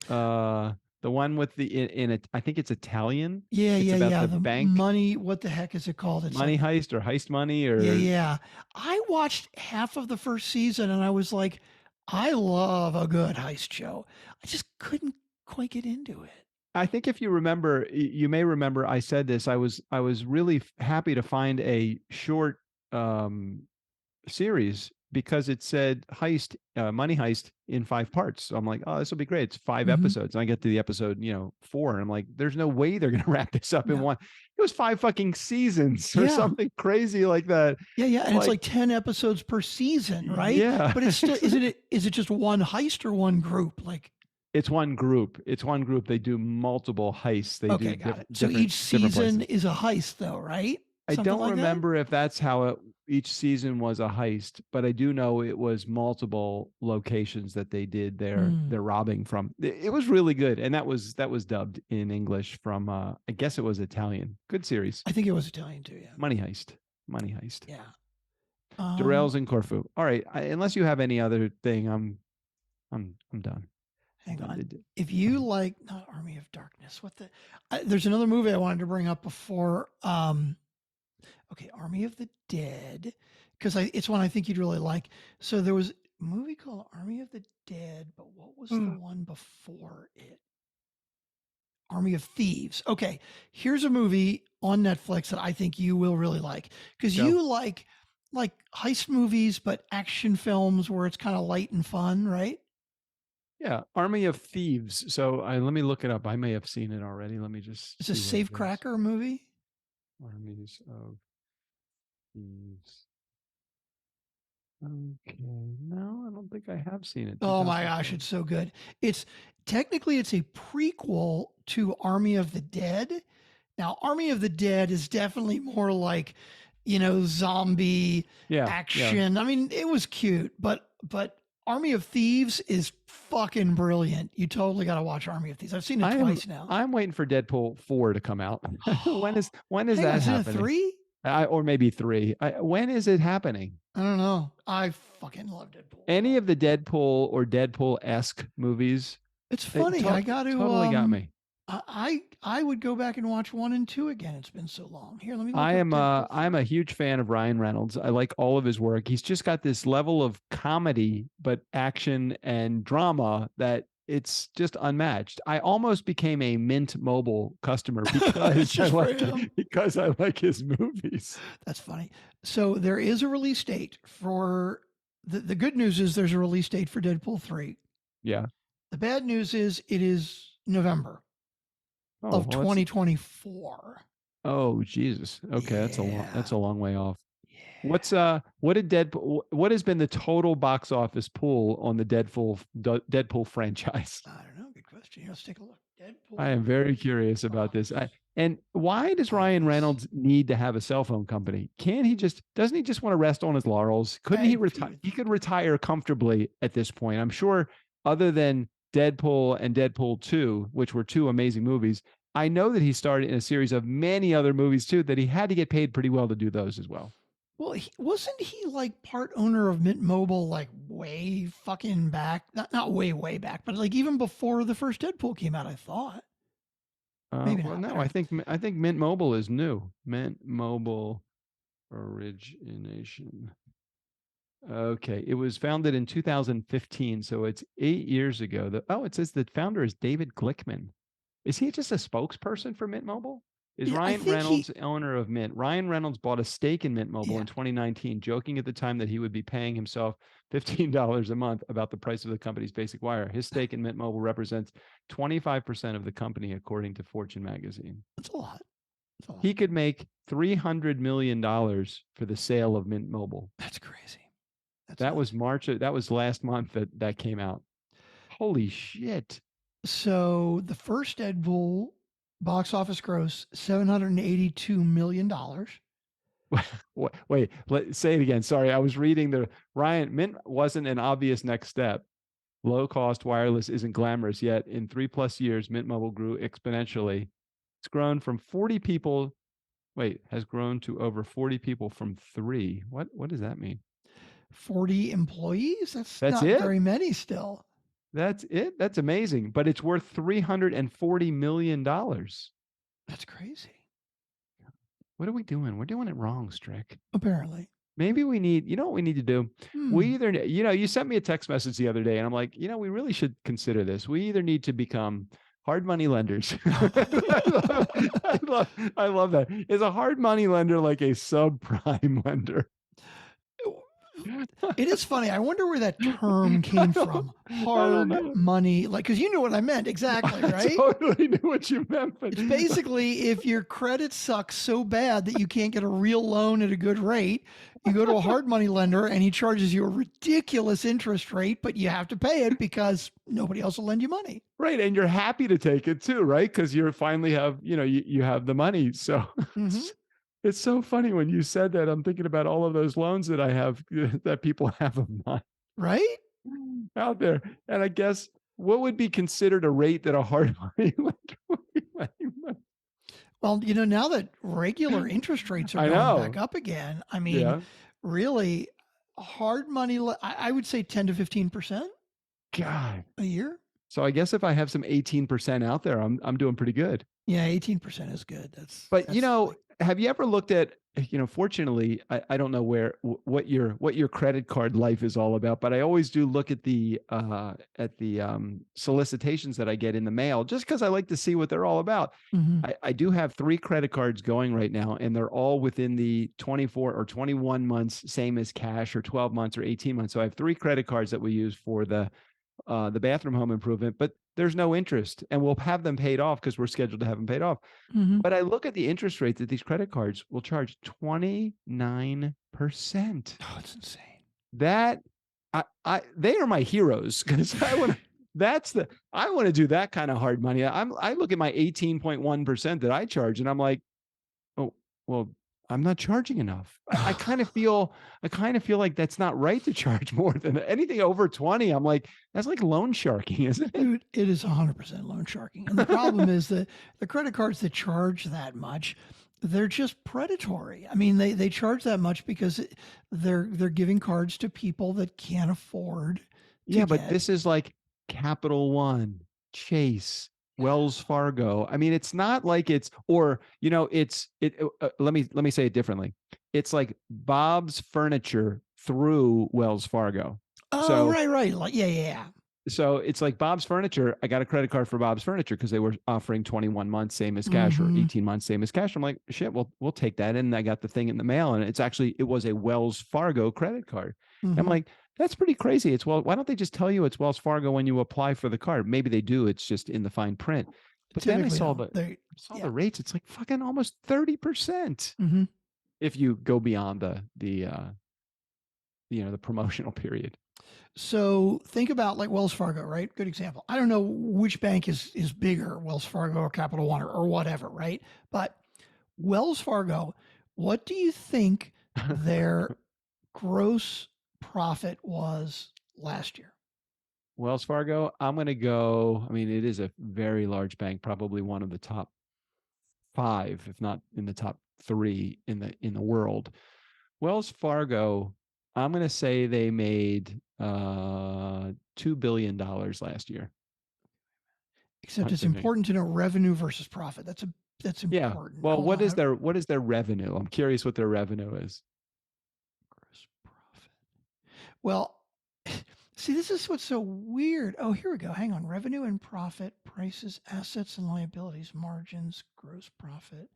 The one with the in it, I think it's Italian. Yeah, about yeah. The bank money. What the heck is it called? It's Money like, Heist or Heist Money or yeah. I watched half of the first season and I was like, I love a good heist show. I just couldn't quite get into it. I think if you remember, you may remember I said this. I was really happy to find a short series because it said heist, money heist in 5 parts. So I'm like, oh, this will be great. It's 5 episodes. And I get to the episode, 4, and I'm like, there's no way they're gonna wrap this up in one. It was 5 fucking seasons or something crazy like that. Yeah, and it's like 10 episodes per season, right? Yeah, but it's still is it just one heist or one group? Like it's one group. They do multiple heists. They do got it. So each season is a heist, though, right? I Something don't like remember if that's how each season was a heist, but I do know it was multiple locations that they did their robbing from. It was really good, and that was dubbed in English from I guess it was Italian. Good series. I think it was Italian too. Yeah. Money Heist. Yeah. Durrell's in Corfu. All right. Unless you have any other thing, I'm done. Hang on. If you like, not Army of Darkness, there's another movie I wanted to bring up before. Okay, Army of the Dead, because it's one I think you'd really like. So there was a movie called Army of the Dead, but what was the one before it? Army of Thieves. Okay, here's a movie on Netflix that I think you will really like because you like heist movies, but action films where it's kind of light and fun, right? Yeah, Army of Thieves. So let me look it up. I may have seen it already. Let me just. It's a Safecracker movie. Armies of Thieves. Okay, no, I don't think I have seen it. Oh my gosh, it's so good. It's technically a prequel to Army of the Dead. Now, Army of the Dead is definitely more like, zombie action. Yeah. I mean, it was cute, but Army of Thieves is fucking brilliant. You totally got to watch Army of Thieves. I've seen it twice now. I'm waiting for Deadpool 4 to come out. when is that happening? 3? Or maybe 3. When is it happening? I don't know. I fucking love Deadpool. Any of the Deadpool or Deadpool-esque movies? It's funny. I got to totally got me. I would go back and watch 1 and 2 again. It's been so long. Here, let me. I'm a huge fan of Ryan Reynolds. I like all of his work. He's just got this level of comedy, but action and drama that it's just unmatched. I almost became a Mint Mobile customer because I like his movies. That's funny. So there is a release date for the good news is there's a release date for Deadpool 3. Yeah. The bad news is it is November of 2024. Oh Jesus. Okay, that's a long way off. Yeah. What has been the total box office pool on the Deadpool franchise? I don't know. Good question. Let's take a look. Deadpool. I am very curious about this. And why does Ryan Reynolds need to have a cell phone company? Doesn't he just want to rest on his laurels? Couldn't he retire? He could retire comfortably at this point. I'm sure other than Deadpool and Deadpool 2, which were 2 amazing movies, I know that he started in a series of many other movies too, that he had to get paid pretty well to do those as well. Well, wasn't he like part owner of Mint Mobile like way fucking back? Not way back, but like even before the first Deadpool came out, I thought. Maybe not. No, I think Mint Mobile is new. Mint Mobile origination. Okay. It was founded in 2015, so it's 8 years ago. It says the founder is David Glickman. Is he just a spokesperson for Mint Mobile? Is Yeah, I Ryan think Reynolds owner of Mint? Ryan Reynolds bought a stake in Mint Mobile Yeah. in 2019, joking at the time that he would be paying himself $15 a month about the price of the company's basic wire. His stake in Mint Mobile represents 25% of the company, according to Fortune magazine. That's a lot. That's a lot. He could make $300 million for the sale of Mint Mobile. That's crazy. That was that was last month that came out. Holy shit. So the first Deadpool box office gross, $782 million. Wait, say it again. Sorry, I was reading Mint wasn't an obvious next step. Low cost wireless isn't glamorous yet. In 3+ years, Mint Mobile grew exponentially. It's grown from 40 people. Has grown to over 40 people from 3. What does that mean? 40 employees? That's not it? very many still. That's it. That's amazing. But it's worth $340 million. That's crazy. What are we doing? We're doing it wrong, Strick. Apparently. Maybe we need, you know what we need to do? We either, you sent me a text message the other day and I'm like, we really should consider this. We either need to become hard money lenders. I love that. Is a hard money lender like a subprime lender? It is funny. I wonder where that term came from. Hard money, because you knew what I meant exactly, right? I totally knew what you meant. But it's basically if your credit sucks so bad that you can't get a real loan at a good rate, you go to a hard money lender and he charges you a ridiculous interest rate, but you have to pay it because nobody else will lend you money. Right, and you're happy to take it too, right? Because you finally have, you have the money. So. It's so funny when you said that. I'm thinking about all of those loans that I have that people have of mine. Right? Out there. And I guess what would be considered a rate that a hard money lender would be lending money? Well, now that regular interest rates are going back up again, I mean, really hard money, I would say 10 to 15%. God. A year. So I guess if I have some 18% out there, I'm doing pretty good. Yeah, 18% is good. But have you ever looked at, fortunately, I don't know what your credit card life is all about, but I always do look at the solicitations that I get in the mail, just because I like to see what they're all about. I do have 3 credit cards going right now, and they're all within the 24 or 21 months, same as cash, or 12 months or 18 months. So I have 3 credit cards that we use for the bathroom home improvement, but there's no interest, and we'll have them paid off because we're scheduled to have them paid off. But I look at the interest rates that these credit cards will charge 29%. Oh, it's insane. That they are my heroes because I want to do that kind of hard money. I look at my 18.1% that I charge, and I'm like, oh, well, I'm not charging enough. I kind of feel like that's not right to charge more than anything over 20. I'm like, that's like loan sharking, isn't it? Dude, it is 100% loan sharking. And the problem is that the credit cards that charge that much, they're just predatory. I mean, they charge that much because they're giving cards to people that can't afford. But this is like Capital One, Chase, Wells Fargo. I mean, it's not like let me say it differently. It's like Bob's Furniture through Wells Fargo. Oh, right. Like, yeah. So it's like Bob's Furniture. I got a credit card for Bob's Furniture because they were offering 21 months, same as cash, or 18 months, same as cash. I'm like, shit, we'll take that. And I got the thing in the mail, and it was a Wells Fargo credit card. I'm like, that's pretty crazy. Why don't they just tell you it's Wells Fargo when you apply for the card? Maybe they do. It's just in the fine print. But then I saw the rates. It's like fucking almost 30% if you go beyond the promotional period. So think about like Wells Fargo, right? Good example. I don't know which bank is bigger, Wells Fargo or Capital One or whatever, right? But Wells Fargo, what do you think their gross profit was last year? Wells Fargo, I'm going to go, I mean, it is a very large bank, probably one of the top 5, if not in the top 3 in the world. Wells Fargo, I'm going to say they made $2 billion last year. Except it's important to know revenue versus profit. That's important. Yeah. Well, what is their revenue? I'm curious what their revenue is. Gross profit. Well, see, this is what's so weird. Oh, here we go. Hang on. Revenue and profit, prices, assets and liabilities, margins, gross profit,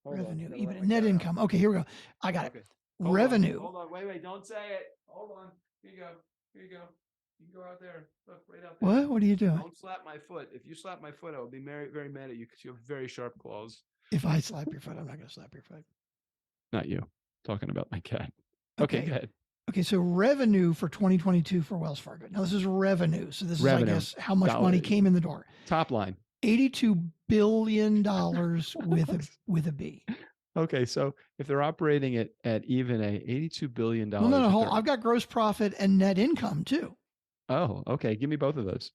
revenue, EBITDA, net income. Okay, here we go. I got it. Revenue. Hold on. Wait. Don't say it. Hold on. Here you go. You can go out there. Look, right out there. What are you doing? Don't slap my foot. If you slap my foot, I will be very, very mad at you because you have very sharp claws. If I slap your foot, I'm not going to slap your foot. Not you. Talking about my cat. Okay, go ahead. Okay, so revenue for 2022 for Wells Fargo. Now this is revenue. So this is, I guess, how much money came in the door. Top line. $82 billion with a B. Okay, so if they're operating at even a $82 billion. No. I've got gross profit and net income too. Oh, okay. Give me both of those.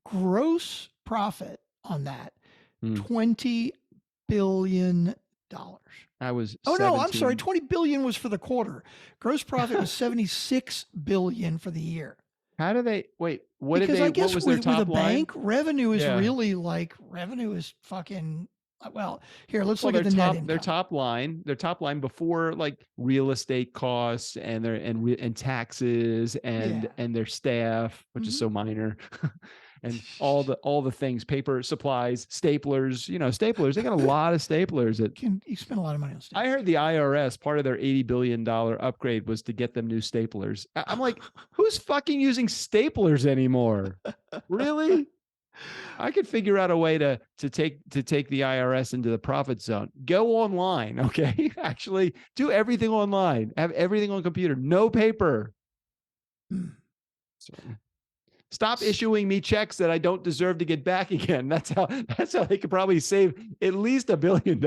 Gross profit on that, $20 billion. I was. Oh 17. No, I'm sorry. 20 billion was for the quarter. Gross profit was 76 billion for the year. How do they wait? What because did they? I guess what was their with top a line? bank, revenue is really like revenue is fucking. Well, here let's look at the net income. Their top line before like real estate costs and their and taxes and their staff, which is so minor, and all the things, paper, supplies, staplers. Staplers. They got a lot of staplers. You spend a lot of money on staplers. I heard the IRS part of their $80 billion upgrade was to get them new staplers. I'm like, who's fucking using staplers anymore? Really? I could figure out a way to take the IRS into the profit zone. Go online, okay? Actually, do everything online. Have everything on computer. No paper. Stop issuing me checks that I don't deserve to get back again. That's how they could probably save at least $1 billion.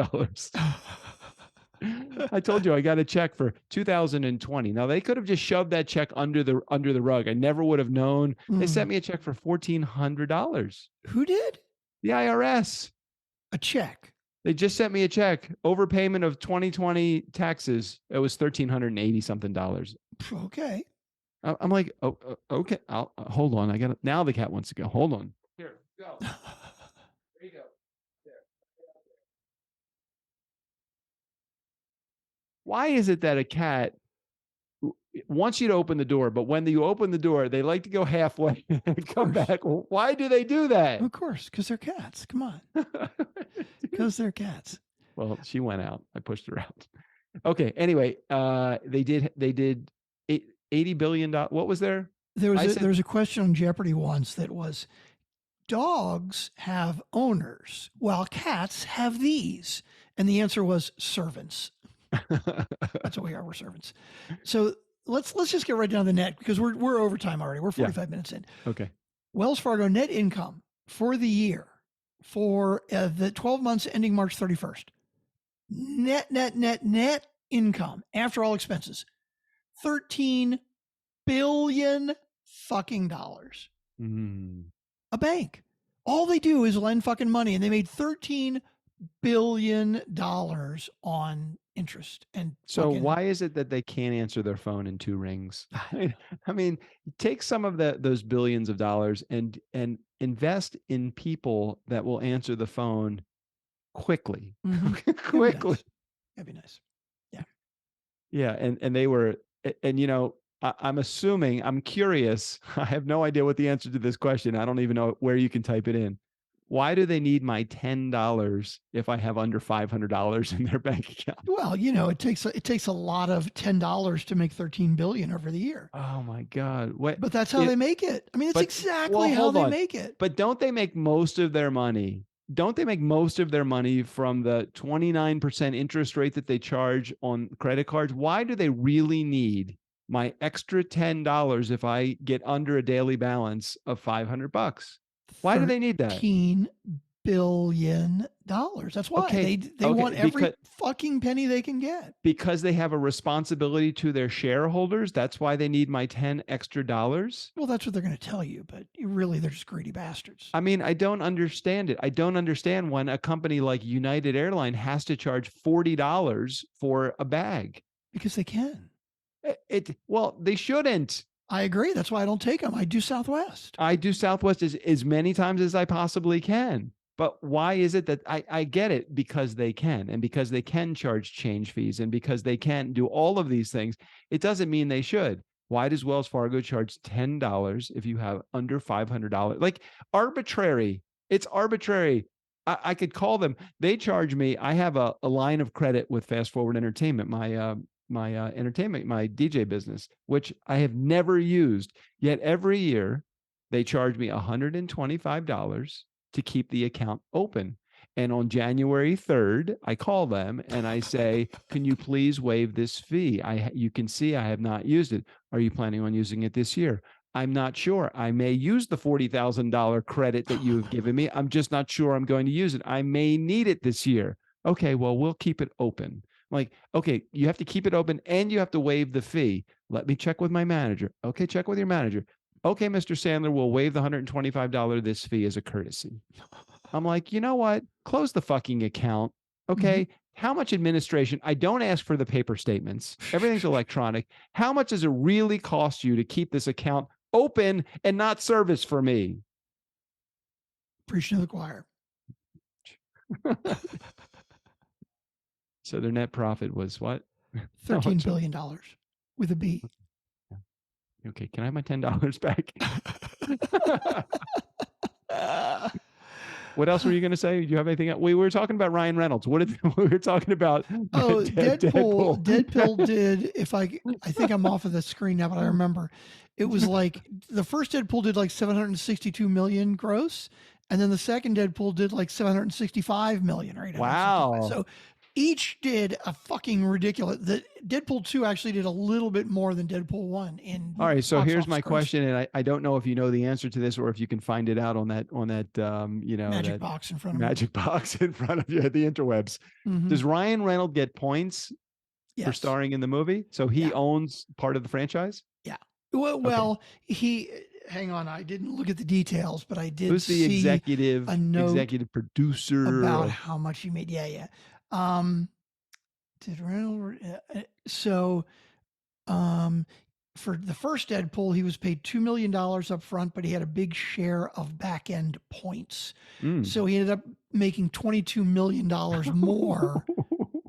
I told you I got a check for 2020. Now they could have just shoved that check under the rug. I never would have known. They sent me a check for $1,400. Who did? The IRS. A check. They just sent me a check. Overpayment of 2020 taxes. It was $1,380 something. Okay. I'm like, oh, okay. Hold on. I got it. Now the cat wants to go. Hold on. Here, go. There you go. Why is it that a cat wants you to open the door, but when you open the door, they like to go halfway and come back? Why do they do that? Of course, because they're cats. Come on. Because they're cats. Well, she went out. I pushed her out. Okay. Anyway, they did $80 billion. What was there? There was a question on Jeopardy once that was, dogs have owners while cats have these. And the answer was servants. That's what we are. We're servants. So let's just get right down to the net because we're over time already. We're 45 minutes in. Okay. Wells Fargo net income for the year for the 12 months ending March 31st. Net income after all expenses, $13 billion fucking dollars. A bank. All they do is lend fucking money, and they made $13 billion on interest. And so why is it that they can't answer their phone in 2 rings? I mean, take some of those billions of dollars and invest in people that will answer the phone quickly. Quickly. That'd be nice. Yeah. And they were, and I'm assuming, I'm curious. I have no idea what the answer to this question. I don't even know where you can type it in. Why do they need my $10 if I have under $500 in their bank account? Well, it takes a lot of $10 to make $13 billion over the year. Oh my God! But that's how they make it. I mean, it's exactly how they make it. But don't they make most of their money? Don't they make most of their money from the 29% interest rate that they charge on credit cards? Why do they really need my extra $10 if I get under a daily balance of $500? Why do they need that? $13 billion. That's why they want every fucking penny they can get. Because they have a responsibility to their shareholders. That's why they need my $10 extra. Well, that's what they're going to tell you, but they're just greedy bastards. I mean, I don't understand it. I don't understand when a company like United Airlines has to charge $40 for a bag. Because they can. Well, they shouldn't. I agree. That's why I don't take them. I do Southwest. I do Southwest as many times as I possibly can. But why is it that I get it? Because they can, and because they can charge change fees, and because they can do all of these things, it doesn't mean they should. Why does Wells Fargo charge $10 if you have under $500? Like arbitrary. It's arbitrary. I could call them. They charge me. I have a line of credit with Fast Forward Entertainment, my entertainment, my DJ business, which I have never used. Yet every year they charge me $125 to keep the account open. And on January 3rd, I call them and I say, can you please waive this fee? You can see I have not used it. Are you planning on using it this year? I'm not sure. I may use the $40,000 credit that you have given me. I'm just not sure I'm going to use it. I may need it this year. Okay, well, we'll keep it open. Like, okay, you have to keep it open and you have to waive the fee. Let me check with my manager. Okay, check with your manager. Okay, Mr. Sandler, we'll waive the $125 this fee as a courtesy. I'm like, you know what? Close the fucking account. Okay. How much administration? I don't ask for the paper statements. Everything's electronic. How much does it really cost you to keep this account open and not service for me? Preaching to the choir. So their net profit was what? $13 billion with a B. Okay. Can I have my $10 back? What else were you going to say? Do you have anything else? We were talking about Ryan Reynolds. We were talking about? Oh, Deadpool did, I think I'm off of the screen now, but I remember it was like the first Deadpool did like 762 million gross. And then the second Deadpool did like 765 million, right? Wow. So each did a fucking ridiculous. The Deadpool 2 actually did a little bit more than Deadpool 1 in. All right, so here's my question, and I don't know if you know the answer to this or if you can find it out on that magic box in front of magic box in front of you at the interwebs. Does Ryan Reynolds get points for starring in the movie? So he owns part of the franchise? Yeah. Well, he. Hang on, I didn't look at the details, but I did. Who's the see executive producer about how much he made? Yeah. Did Reynolds? For the first Deadpool, he was paid $2 million up front, but he had a big share of back end points. So he ended up making $22 million more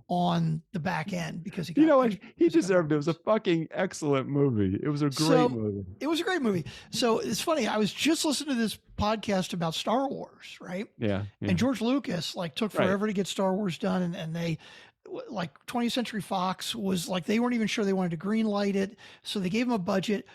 on the back end because he got, he deserved it. It was a fucking excellent movie. It was a great movie. It was a great movie. So it's funny. I was just listening to this podcast about Star Wars, right? Yeah. And George Lucas took forever to get Star Wars done. And they 20th Century Fox was like, they weren't even sure they wanted to green light it. So they gave him a budget,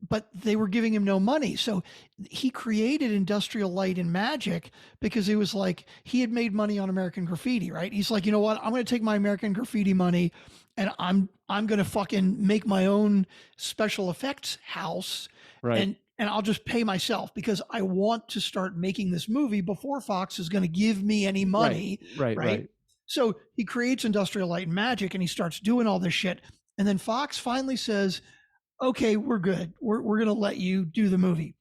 but they were giving him no money. So he created Industrial Light and Magic because it was like he had made money on American Graffiti, right? He's like, you know what? I'm going to take my American Graffiti money and I'm going to fucking make my own special effects house. Right. And I'll just pay myself because I want to start making this movie before Fox is going to give me any money. Right. So he creates Industrial Light and Magic and he starts doing all this shit. And then Fox finally says, okay, we're good. We're going to let you do the movie.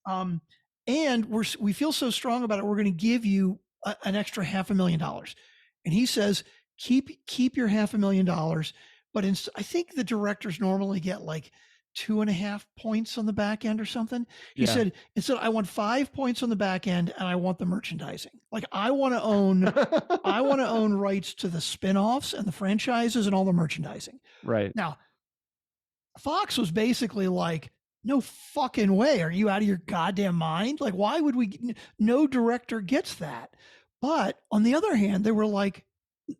And we feel so strong about it. We're going to give you an extra $500,000. And he says, keep your $500,000. But I think the directors normally get like 2.5 points on the back end or something. He said, instead, I want 5 points on the back end and I want the merchandising. Like I want to own rights to the spinoffs and the franchises and all the merchandising. Right. Now, Fox was basically like, no fucking way. Are you out of your goddamn mind? Like, why would we? No director gets that. But on the other hand, they were like,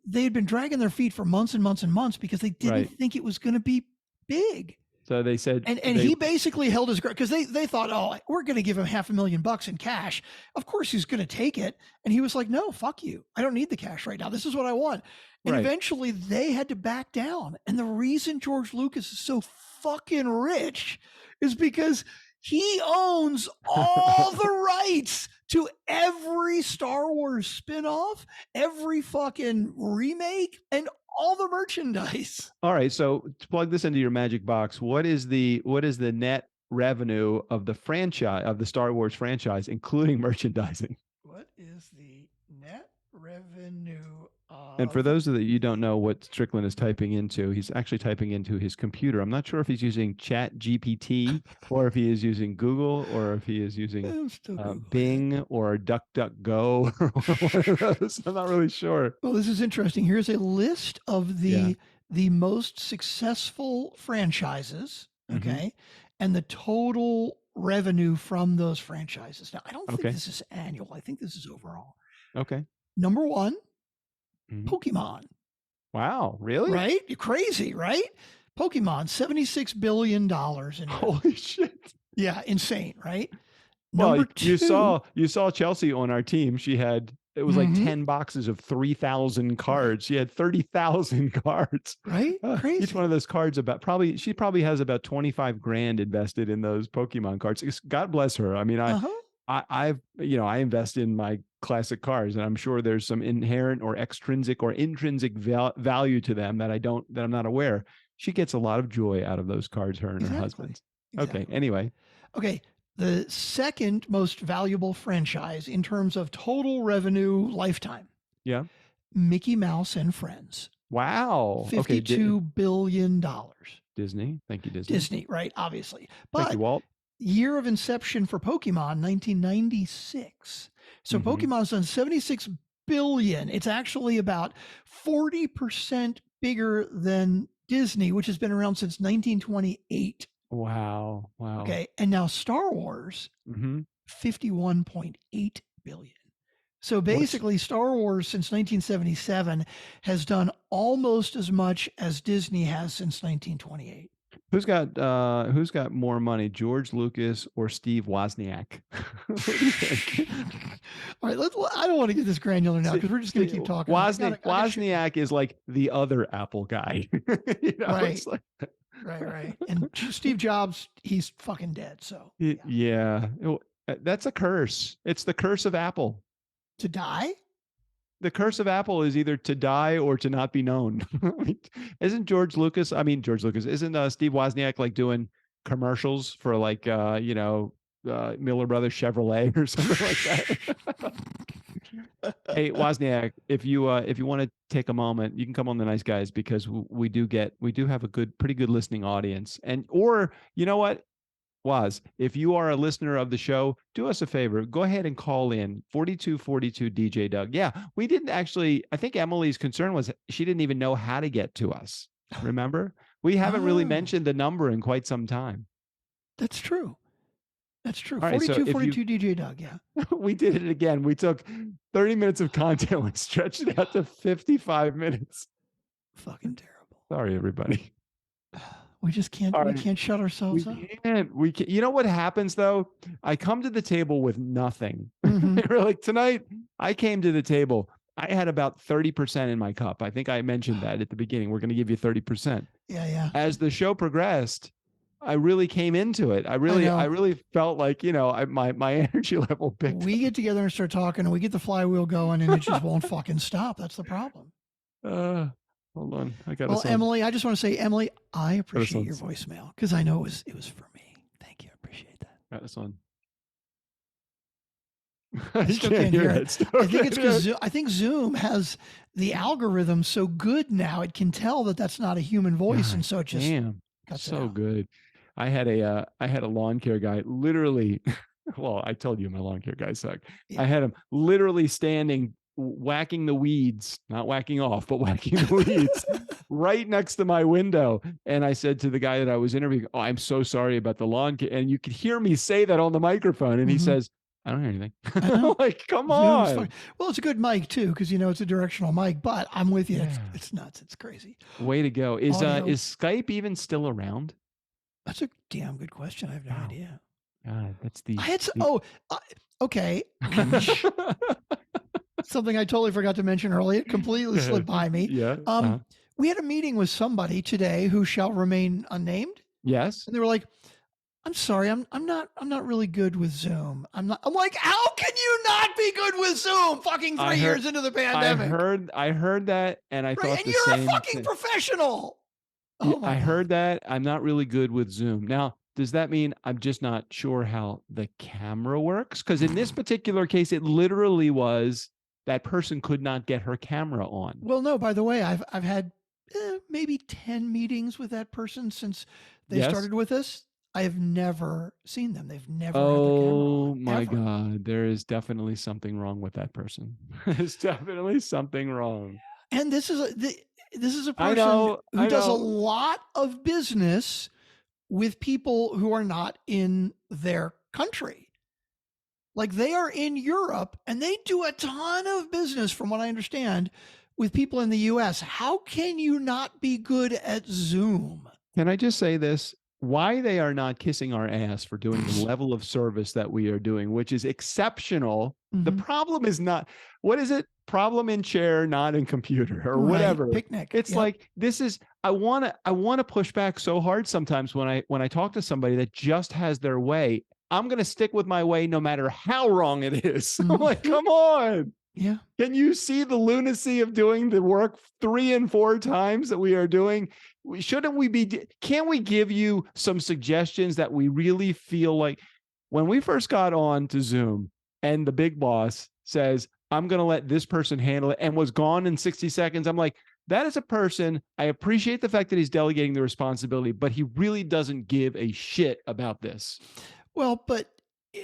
they had been dragging their feet for months and months and months because they didn't think it was going to be big. So they said, and he basically held his ground because they thought, oh, we're going to give him $500,000 in cash. Of course he's going to take it. And he was like, no, fuck you. I don't need the cash right now. This is what I want. And eventually they had to back down. And the reason George Lucas is so fucking rich is because he owns all the rights to every Star Wars spinoff, every fucking remake, and all the merchandise. All right. So to plug this into your magic box, what is the net revenue of the franchise, of the Star Wars franchise, including merchandising? What is the net revenue of... And for those of you don't know what Strickland is typing into, he's actually typing into his computer. I'm not sure if he's using Chat GPT or if he is using Google or if he is using Bing or DuckDuckGo or one of those. I'm not really sure. Well, this is interesting. Here's a list of the most successful franchises Okay. And the total revenue from those franchises. Now, I don't think this is annual. I think this is overall. Okay. Number one, Pokemon. Wow. Really? Right? You're crazy, right? Pokemon, $76 billion in Holy shit. Yeah, insane, right? Well, Number two, you saw Chelsea on our team. She had it was like 10 boxes of 3,000 cards. She had 30,000 cards. Right? Crazy. Each one of those cards she probably has about 25 grand invested in those Pokemon cards. God bless her. I mean, I invest in my classic cards, and I'm sure there's some inherent or extrinsic or intrinsic value to them that I'm not aware. She gets a lot of joy out of those cards, her and her husband. Exactly. Okay. Anyway. Okay. The second most valuable franchise in terms of total revenue lifetime. Yeah. Mickey Mouse and Friends. Wow. $52 billion. Disney. Thank you, Disney. Disney, right? Obviously. But thank you, Walt. Year of inception for Pokemon, 1996. So Pokemon's done 76 billion. It's actually about 40% bigger than Disney, which has been around since 1928. Wow. Okay. And now Star Wars, 51.8 billion. So basically, Star Wars since 1977 has done almost as much as Disney has since 1928. Who's got more money, George Lucas or Steve Wozniak? What do you think? All right, I don't want to get this granular now because we're just going to keep talking. Wozniak is like the other Apple guy. Right. Right. And Steve Jobs, he's fucking dead. So yeah. That's a curse. It's the curse of Apple. To die? The curse of Apple is either to die or to not be known. Isn't Steve Wozniak like doing commercials for like Miller Brothers Chevrolet or something like that? Hey, Wozniak, if you want to take a moment, you can come on the Nice Guys, because we do have a pretty good listening audience. Or you know what, Woz, if you are a listener of the show, do us a favor. Go ahead and call in 4242 DJ Doug. Yeah, we didn't actually. I think Emily's concern was she didn't even know how to get to us. Remember, we haven't really mentioned the number in quite some time. That's true. That's true. All right, 4242 DJ Doug. Yeah. We did it again. We took 30 minutes of content and stretched it out to 55 minutes. Fucking terrible. Sorry, everybody. We just can't. We can't shut ourselves up. We can't. You know what happens though? I come to the table with nothing. We're like, tonight, I came to the table. I had about 30% in my cup. I think I mentioned that at the beginning. We're going to give you 30%. Yeah. As the show progressed, I really came into it. I really felt like, my energy level picked. We get together and start talking, and we get the flywheel going, and it just won't fucking stop. That's the problem. Hold on. Emily, I just want to say, Emily, I appreciate your voicemail because I know it was for me. Thank you. I appreciate that. Got this one. I still can't hear it. I think it's because I think Zoom has the algorithm so good now it can tell that that's not a human voice, and so it just cuts it out. Good. I had a lawn care guy literally. Well, I told you my lawn care guy sucked. Yeah. I had him literally standing, whacking the weeds, not whacking off, but whacking the weeds right next to my window. And I said to the guy that I was interviewing, "Oh, I'm so sorry about the lawn care." And you could hear me say that on the microphone. And he says, "I don't hear anything." I'm like, come on. Well, it's a good mic too, because it's a directional mic, but I'm with you. Yeah. It's nuts. It's crazy. Way to go. Is Skype even still around? That's a damn good question. I have no idea. God, that's okay. Something I totally forgot to mention earlier. It completely slipped by me. Yeah. We had a meeting with somebody today who shall remain unnamed. Yes. And they were like, "I'm sorry, I'm not really good with Zoom. I'm like, how can you not be good with Zoom? Fucking 3 years into the pandemic. I heard that, and I thought the same. And you're a fucking professional. I heard that. I'm not really good with Zoom. Now, does that mean I'm just not sure how the camera works? Because in this particular case, it literally was that person could not get her camera on. Well, no, by the way, I've had maybe 10 meetings with that person since they started with us. I have never seen them. They've never had the camera on, my ever. God. There is definitely something wrong with that person. There's definitely something wrong. And this is a person who does a lot of business with people who are not in their country. Like they are in Europe and they do a ton of business, from what I understand, with people in the US. How can you not be good at Zoom? Can I just say this? Why they are not kissing our ass for doing the level of service that we are doing, which is exceptional. The problem is not, what is it? Problem in chair, not in computer or whatever. Picnic. It's like, this is, I want to push back so hard sometimes when I talk to somebody that just has their way. I'm going to stick with my way no matter how wrong it is. I'm like, come on. Yeah. Can you see the lunacy of doing the work 3 and 4 times that we are doing? Shouldn't we be, can we give you some suggestions that we really feel like when we first got on to Zoom and the big boss says, I'm going to let this person handle it, and was gone in 60 seconds. I'm like, that is a person. I appreciate the fact that he's delegating the responsibility, but he really doesn't give a shit about this. Well, but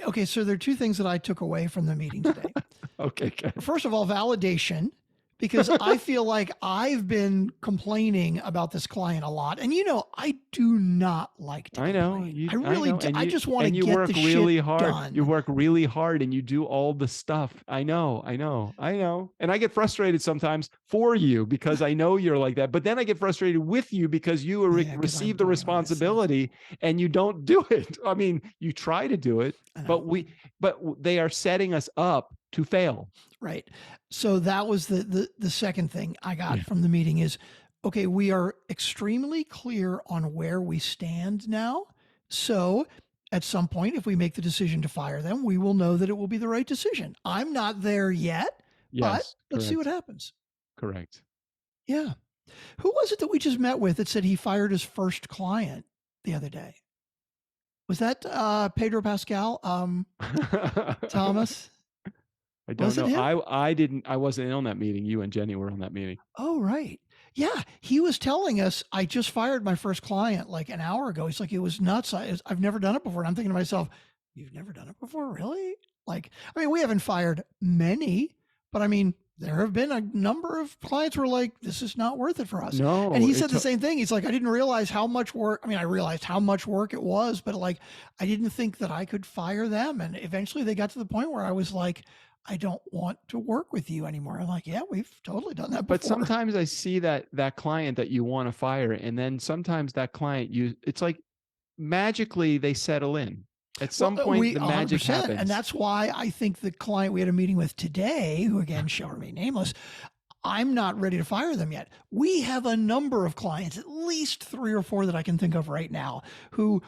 okay, so there are 2 things that I took away from the meeting today. Okay. First of all, validation, because I feel like I've been complaining about this client a lot. And I do not like to complain. I really do. I just want to get work the really shit hard. done. You work really hard and you do all the stuff. I know. And I get frustrated sometimes for you because I know you're like that. But then I get frustrated with you because you receive the responsibility and you don't do it. I mean, you try to do it, but they are setting us up to fail. Right. So that was the second thing I got from the meeting is, okay, we are extremely clear on where we stand now. So at some point, if we make the decision to fire them, we will know that it will be the right decision. I'm not there yet, but let's see what happens. Correct. Yeah. Who was it that we just met with that said he fired his first client the other day? Was that Pedro Pascal? Thomas? I don't know. I wasn't in on that meeting. You and Jenny were on that meeting. Oh, right. Yeah. He was telling us, I just fired my first client like an hour ago. He's like, it was nuts. I've never done it before. And I'm thinking to myself, you've never done it before? Really? Like, I mean, we haven't fired many, but I mean, there have been a number of clients who are like, this is not worth it for us. No. And he said the same thing. He's like, I didn't realize how much work. I mean, I realized how much work it was, but like, I didn't think that I could fire them. And eventually they got to the point where I was like, I don't want to work with you anymore. I'm like, yeah, we've totally done that before. But sometimes I see that client that you want to fire, and then sometimes that client, it's like magically they settle in. At some point, the magic happens. And that's why I think the client we had a meeting with today, who again shall remain nameless, I'm not ready to fire them yet. We have a number of clients, at least 3 or 4 that I can think of right now, who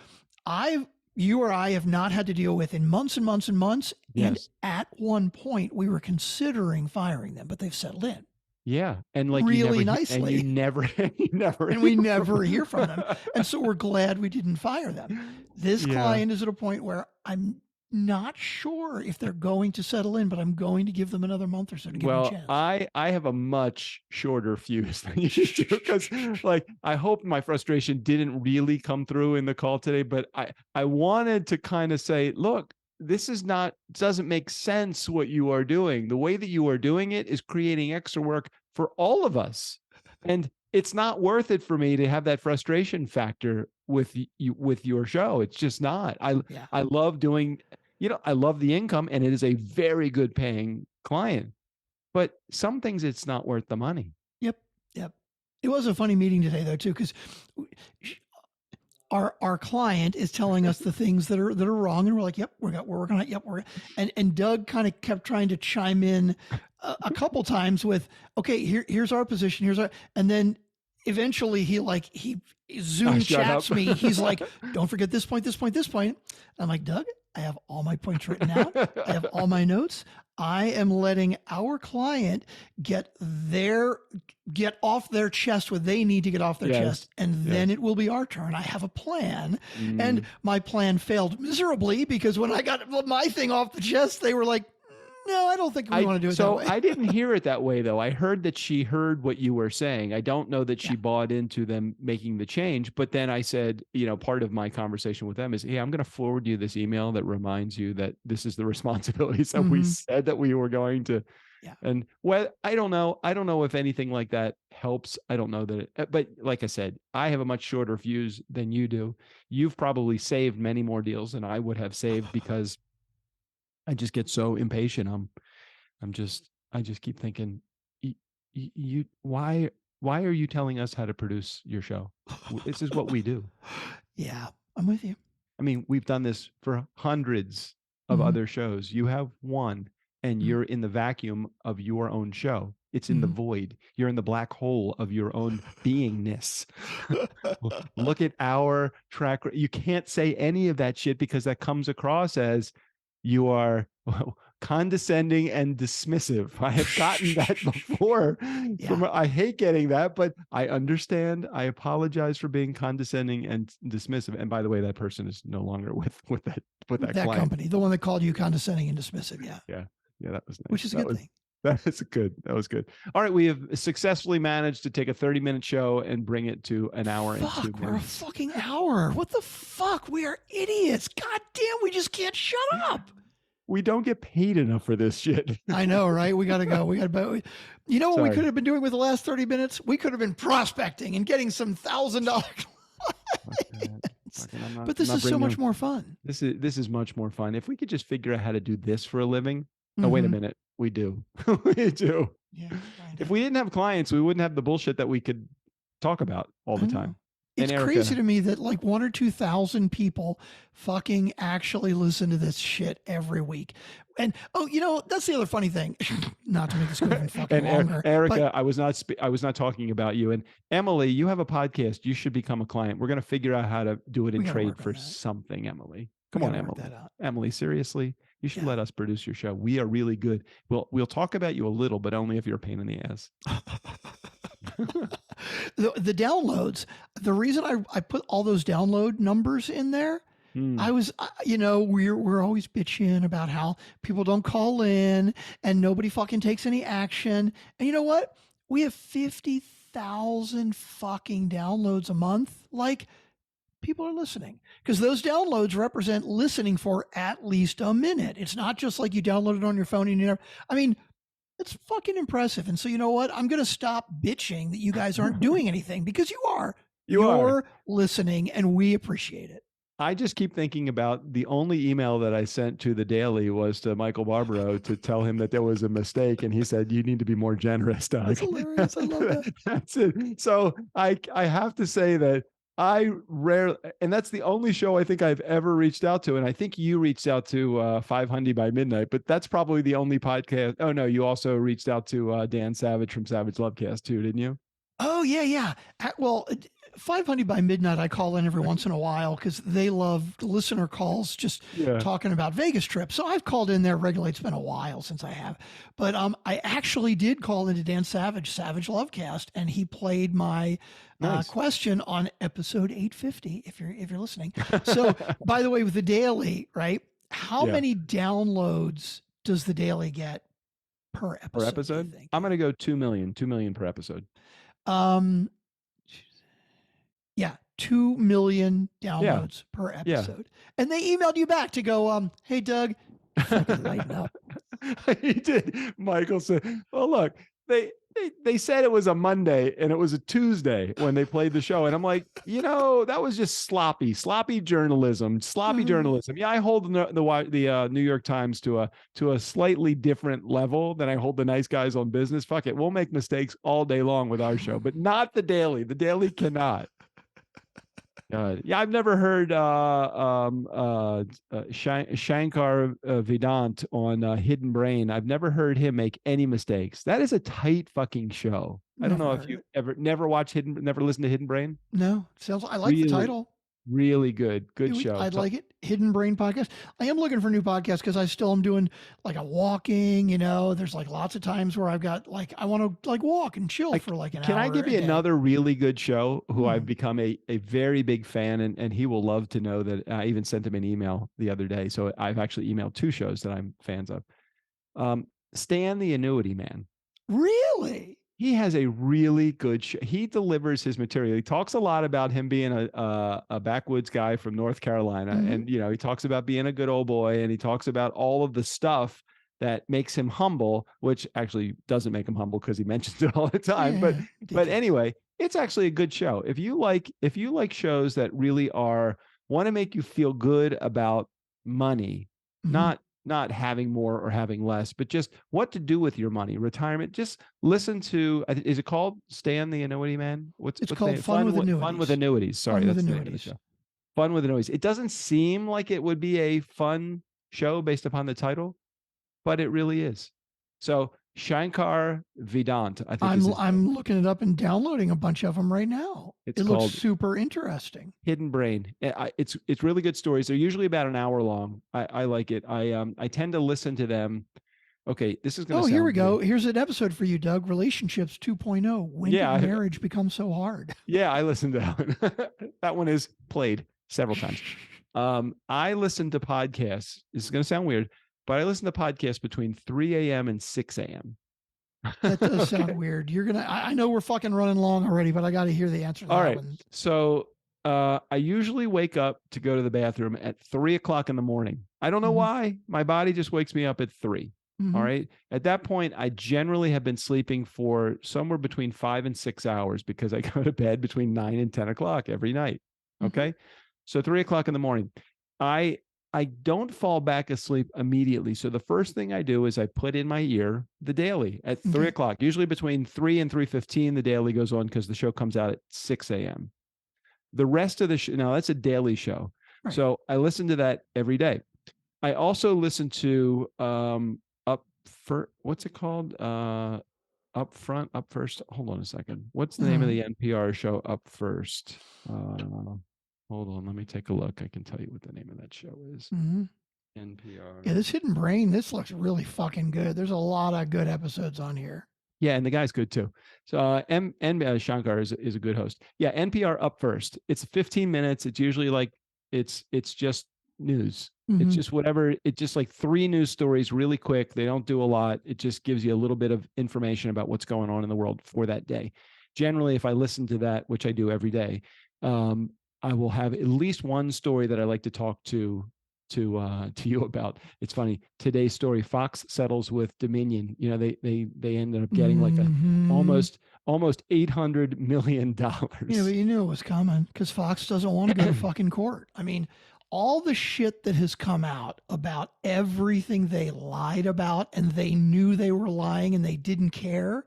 you or I have not had to deal with in months and months and months. Yes. And at one point we were considering firing them, but they've settled in. Yeah. And like really nicely. And you never and we never hear from them. And so we're glad we didn't fire them. This client is at a point where I'm not sure if they're going to settle in, but I'm going to give them another month or so to give them a chance. I have a much shorter fuse than you do, because like I hope my frustration didn't really come through in the call today, but I wanted to kind of say, look, this doesn't make sense what you are doing. The way that you are doing it is creating extra work for all of us. And it's not worth it for me to have that frustration factor with you, with your show. It's just not. I love doing, I love the income, and it is a very good paying client, but some things it's not worth the money. Yep. It was a funny meeting today though, too, because our client is telling us the things that are wrong, and we're like, yep, we're working on it. Yep, and Doug kind of kept trying to chime in a couple times with, okay, here's our position, and then eventually he Zoom chats me. He's like, don't forget this point. I'm like, Doug, I have all my points written out. I have all my notes. I am letting our client get off their chest what they need to get off their chest. And then it will be our turn. I have a plan. And my plan failed miserably because when I got my thing off the chest, they were like, no, I don't think we want to do it that way. So I didn't hear it that way, though. I heard that she heard what you were saying. I don't know that she bought into them making the change. But then I said, part of my conversation with them is, hey, I'm going to forward you this email that reminds you that this is the responsibilities that we said that we were going to Yeah. And I don't know if anything like that helps. I don't know that but like I said, I have a much shorter fuse than you do. You've probably saved many more deals than I would have saved because I just get so impatient. I just keep thinking, why are you telling us how to produce your show? This is what we do. Yeah, I'm with you. I mean, we've done this for hundreds of other shows. You have one, and you're in the vacuum of your own show. It's in the void. You're in the black hole of your own beingness. Look at our track. You can't say any of that shit because that comes across as you are condescending and dismissive. I have gotten that before. I hate getting that, but I understand. I apologize for being condescending and dismissive. And by the way, that person is no longer with that client. Company, the one that called you condescending and dismissive. Yeah, that was nice. Which is a good thing. That was good. All right, we have successfully managed to take a 30-minute show and bring it to an hour and 2 minutes. We're a fucking hour. What the fuck? We are idiots. God damn, we just can't shut up. We don't get paid enough for this shit. I know, right? We got to go. You know what we could have been doing with the last 30 minutes? We could have been prospecting and getting some $1,000. But this is so much more fun. This is much more fun. If we could just figure out how to do this for a living. Oh, wait a minute. We do. We do. Yeah. If we didn't have clients, we wouldn't have the bullshit that we could talk about all the time. It's crazy to me that like 1,000 or 2,000 people fucking actually listen to this shit every week. And that's the other funny thing. Not to make this go even fucking longer. Erica, I was not talking about you. And Emily, you have a podcast. You should become a client. We're going to figure out how to do it in trade for something, Emily. Come on, Emily. Emily, seriously, you should let us produce your show. We are really good. We'll talk about you a little, but only if you're a pain in the ass. The downloads, the reason I put all those download numbers in there, I was, we're always bitching about how people don't call in and nobody fucking takes any action. And you know what? We have 50,000 fucking downloads a month. Like, people are listening because those downloads represent listening for at least a minute. It's not just like you download it on your phone and it's fucking impressive. And so, you know what? I'm going to stop bitching that you guys aren't doing anything because you are. You're listening and we appreciate it. I just keep thinking about the only email that I sent to the Daily was to Michael Barbaro to tell him that there was a mistake. And he said, you need to be more generous, Doug. That's hilarious. I love that. That's it. So I have to say that and that's the only show I think I've ever reached out to. And I think you reached out to 500 by Midnight, but that's probably the only podcast. Oh no, you also reached out to Dan Savage from Savage Lovecast too, didn't you? Oh yeah. Well, 500 by Midnight, I call in every once in a while because they love listener calls, just talking about Vegas trips. So I've called in there regularly. It's been a while since I have, but I actually did call into Dan Savage Lovecast, and he played my question on episode 850. If you're listening. So by the way, with the Daily, right? How many downloads does the Daily get per episode? Per episode? I'm going to go 2 million per episode. 2 million downloads per episode. And they emailed you back to go, hey, Doug, fucking lighten up. He did. Michael said, well, look, they said it was a Monday and it was a Tuesday when they played the show. And I'm like, that was just sloppy journalism. Yeah, I hold the New York Times to a slightly different level than I hold the nice guys on business. Fuck it. We'll make mistakes all day long with our show, but not the Daily. The Daily cannot. I've never heard Shankar Vedant on Hidden Brain. I've never heard him make any mistakes. That is a tight fucking show. I don't know if you never listened to Hidden Brain. No, I like the title. Really good show. I'd like it. Hidden Brain podcast. I am looking for new podcasts because I still am doing like a walking, there's like lots of times where I've got like, I want to like walk and chill for like an hour. Can I give you another really good show who I've become a very big fan, and he will love to know that I even sent him an email the other day. So I've actually emailed 2 shows that I'm fans of. Stan the Annuity Man. Really? He has a really good show. He delivers his material. He talks a lot about him being a backwoods guy from North Carolina. And, he talks about being a good old boy, and he talks about all of the stuff that makes him humble, which actually doesn't make him humble because he mentions it all the time. But anyway, it's actually a good show. If you like shows that really want to make you feel good about money, not having more or having less, but just what to do with your money, retirement. Just listen to. Is it called Stan the Annuity Man? It's called Fun with Annuities. Fun with Annuities. Sorry, that's the name of the show. Fun with Annuities. It doesn't seem like it would be a fun show based upon the title, but it really is. So Shankar Vedant, I think I'm looking it up and downloading a bunch of them right now. It looks super interesting. Hidden Brain. It's really good stories. They're usually about an hour long. I like it. I tend to listen to them. Okay, this is going to. Here we go. Here's an episode for you, Doug. Relationships 2.0. When did marriage become so hard? Yeah, I listened to that one. That one is played several times. I listen to podcasts. This is going to sound weird, but I listen to podcasts between 3 a.m. and 6 a.m. That does sound weird. I know we're fucking running long already, but I got to hear the answer to All that right. one. So I usually wake up to go to the bathroom at 3 o'clock in the morning. I don't know why. My body just wakes me up at 3. All right. At that point, I generally have been sleeping for somewhere between 5 and 6 hours because I go to bed between 9 and 10 o'clock every night. Okay. So 3 o'clock in the morning, I don't fall back asleep immediately. So the first thing I do is I put in my ear the daily at 3 o'clock, usually between 3 and 3:15. The daily goes on because the show comes out at 6 a.m. The rest of the show, now that's a daily show. Right. So I listen to that every day. I also listen to what's it called? Up First. Hold on a second. What's the name of the NPR show Up First? Hold on, let me take a look. I can tell you what the name of that show is. NPR. Yeah, this Hidden Brain, this looks really fucking good. There's a lot of good episodes on here. Yeah, and the guy's good too. So Shankar is a good host. Yeah, NPR Up First. It's 15 minutes. It's usually like it's just news. It's just whatever. It's just like 3 news stories really quick. They don't do a lot. It just gives you a little bit of information about what's going on in the world for that day. Generally, if I listen to that, which I do every day, I will have at least one story that I like to talk to you about. It's funny. Today's story: Fox settles with Dominion. You know, they ended up getting like almost $800 million. Yeah, but you knew it was coming because Fox doesn't want to go to fucking court. I mean, all the shit that has come out about everything they lied about, and they knew they were lying and they didn't care.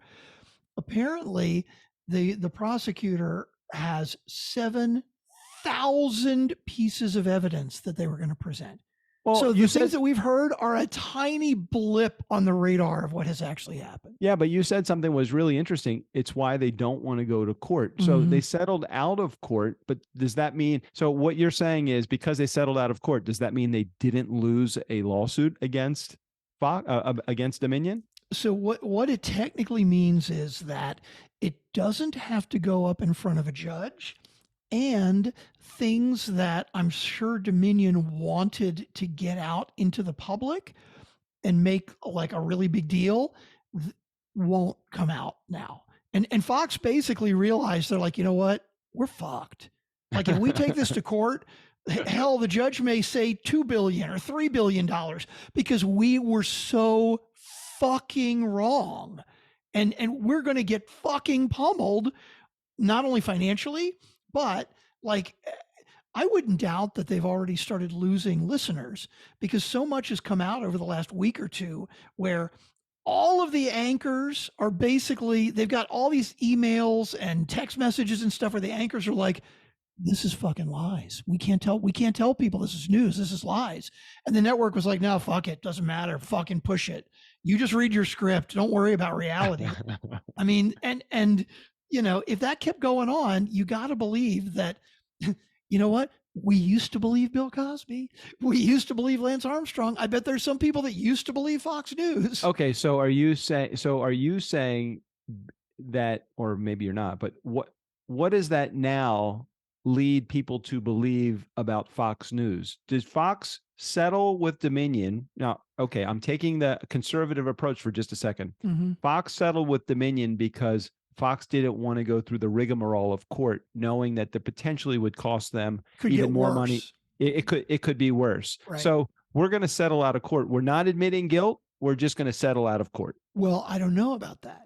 Apparently, the prosecutor has 7,000 pieces of evidence that they were going to present. Well, so the things that we've heard are a tiny blip on the radar of what has actually happened. Yeah, but you said something was really interesting. It's why they don't want to go to court. So they settled out of court, but does that mean, so what you're saying is because they settled out of court, does that mean they didn't lose a lawsuit against Dominion? So what it technically means is that it doesn't have to go up in front of a judge. And things that I'm sure Dominion wanted to get out into the public and make like a really big deal won't come out now. And Fox basically realized, they're like, you know what? We're fucked. Like if we take this to court, hell, the judge may say $2 billion or $3 billion because we were so fucking wrong. And we're going to get fucking pummeled, not only financially, but like, I wouldn't doubt that they've already started losing listeners because so much has come out over the last week or two where all of the anchors are basically, they've got all these emails and text messages and stuff where the anchors are like, this is fucking lies. We can't tell people this is news. This is lies. And the network was like, no, fuck it. Doesn't matter. Fucking push it. You just read your script. Don't worry about reality. I mean, and you know, if that kept going on, you got to believe that, you know what? We used to believe Bill Cosby. We used to believe Lance Armstrong. I bet there's some people that used to believe Fox News. Okay. So are you saying that, or maybe you're not, but what does that now lead people to believe about Fox News? Did Fox settle with Dominion? Now, okay, I'm taking the conservative approach for just a second. Fox settled with Dominion because Fox didn't want to go through the rigmarole of court, knowing that the potentially would cost them even more money. It could be worse. Right. So we're going to settle out of court. We're not admitting guilt. we're just going to settle out of court? Well, I don't know about that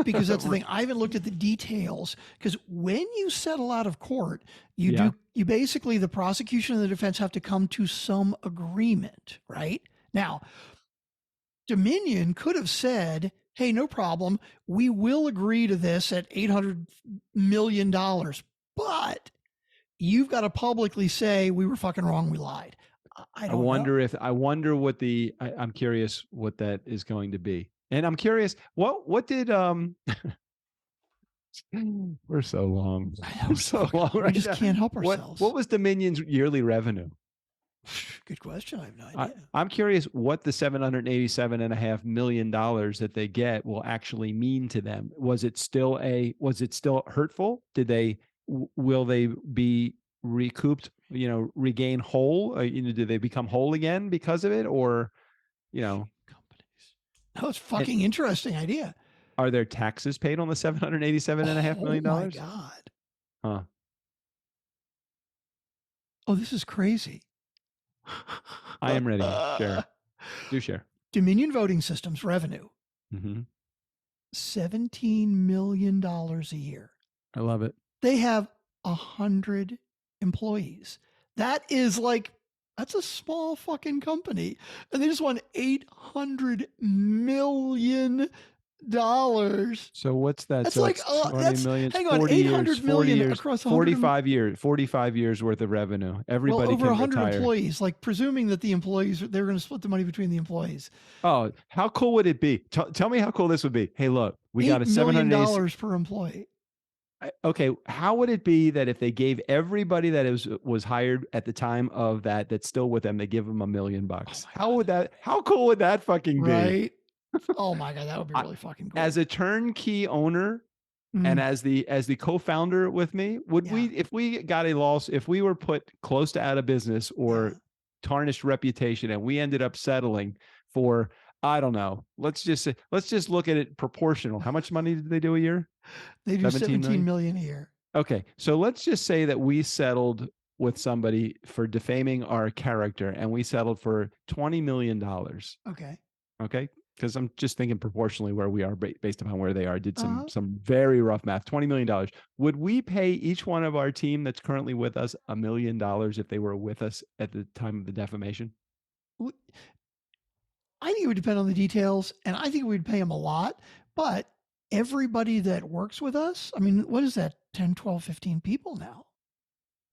because that's the thing. I haven't looked at the details because when you settle out of court, you basically, the prosecution and the defense have to come to some agreement, right? Now, Dominion could have said, hey, no problem. We will agree to this at $800 million, but you've got to publicly say we were fucking wrong. We lied. I wonder I'm curious what that is going to be. And I'm curious, what did, we're so long. We're so long. We just can't help ourselves. What was Dominion's yearly revenue? Good question. I have no idea. I'm curious what the $787.5 million that they get will actually mean to them. Was it still hurtful? Will they be recouped, regain whole? Do they become whole again because of it? Or, companies. That was fucking interesting idea. Are there taxes paid on the $787.5 million? Oh my God. Huh. Oh, this is crazy. I am ready. Share. Do share. Dominion Voting Systems revenue. Mm-hmm. $17 million a year. I love it. They have 100 employees. That's a small fucking company. And they just won $800 million. So what's that? That's so like, $20 million. Hang on, 800 million across 45 years worth of revenue. Everybody over can 100 retire. Employees, presuming that the employees, they're going to split the money between the employees. Oh, how cool would it be? Tell me how cool this would be. Hey, look, we got a $7 million per employee. Okay, how would it be that if they gave everybody that was hired at the time of that's still with them, they give them $1 million? How cool would that fucking be? Right. Oh my God, that would be really fucking cool. As a turnkey owner and as the co-founder with me, if we got a loss, if we were put close to out of business or tarnished reputation and we ended up settling for, I don't know, let's just look at it proportional. How much money did they do a year? They do 17 million a year. Okay. So let's just say that we settled with somebody for defaming our character and we settled for $20 million. Okay. Okay. Because I'm just thinking proportionally where we are based upon where they are. I did some very rough math. $20 million. Would we pay each one of our team that's currently with us $1 million if they were with us at the time of the defamation? I think it would depend on the details, and I think we'd pay them a lot. But everybody that works with us, I mean, what is that? 10, 12, 15 people now.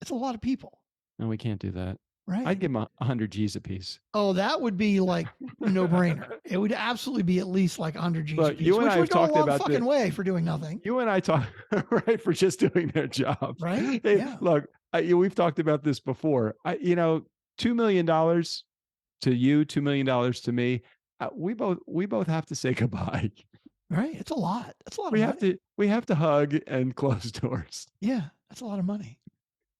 It's a lot of people. No, we can't do that. Right. I'd give them 100 G's a piece. Oh, that would be like no brainer. It would absolutely be at least like 100 G's a piece, you and which I would have go talked a long about fucking way for doing nothing. You and I talk right for just doing their job. Right. Hey, yeah. Look, we've talked about this before. $2 million to you, $2 million to me. We both have to say goodbye. Right. It's a lot. That's a lot of money. We have to hug and close doors. Yeah. That's a lot of money.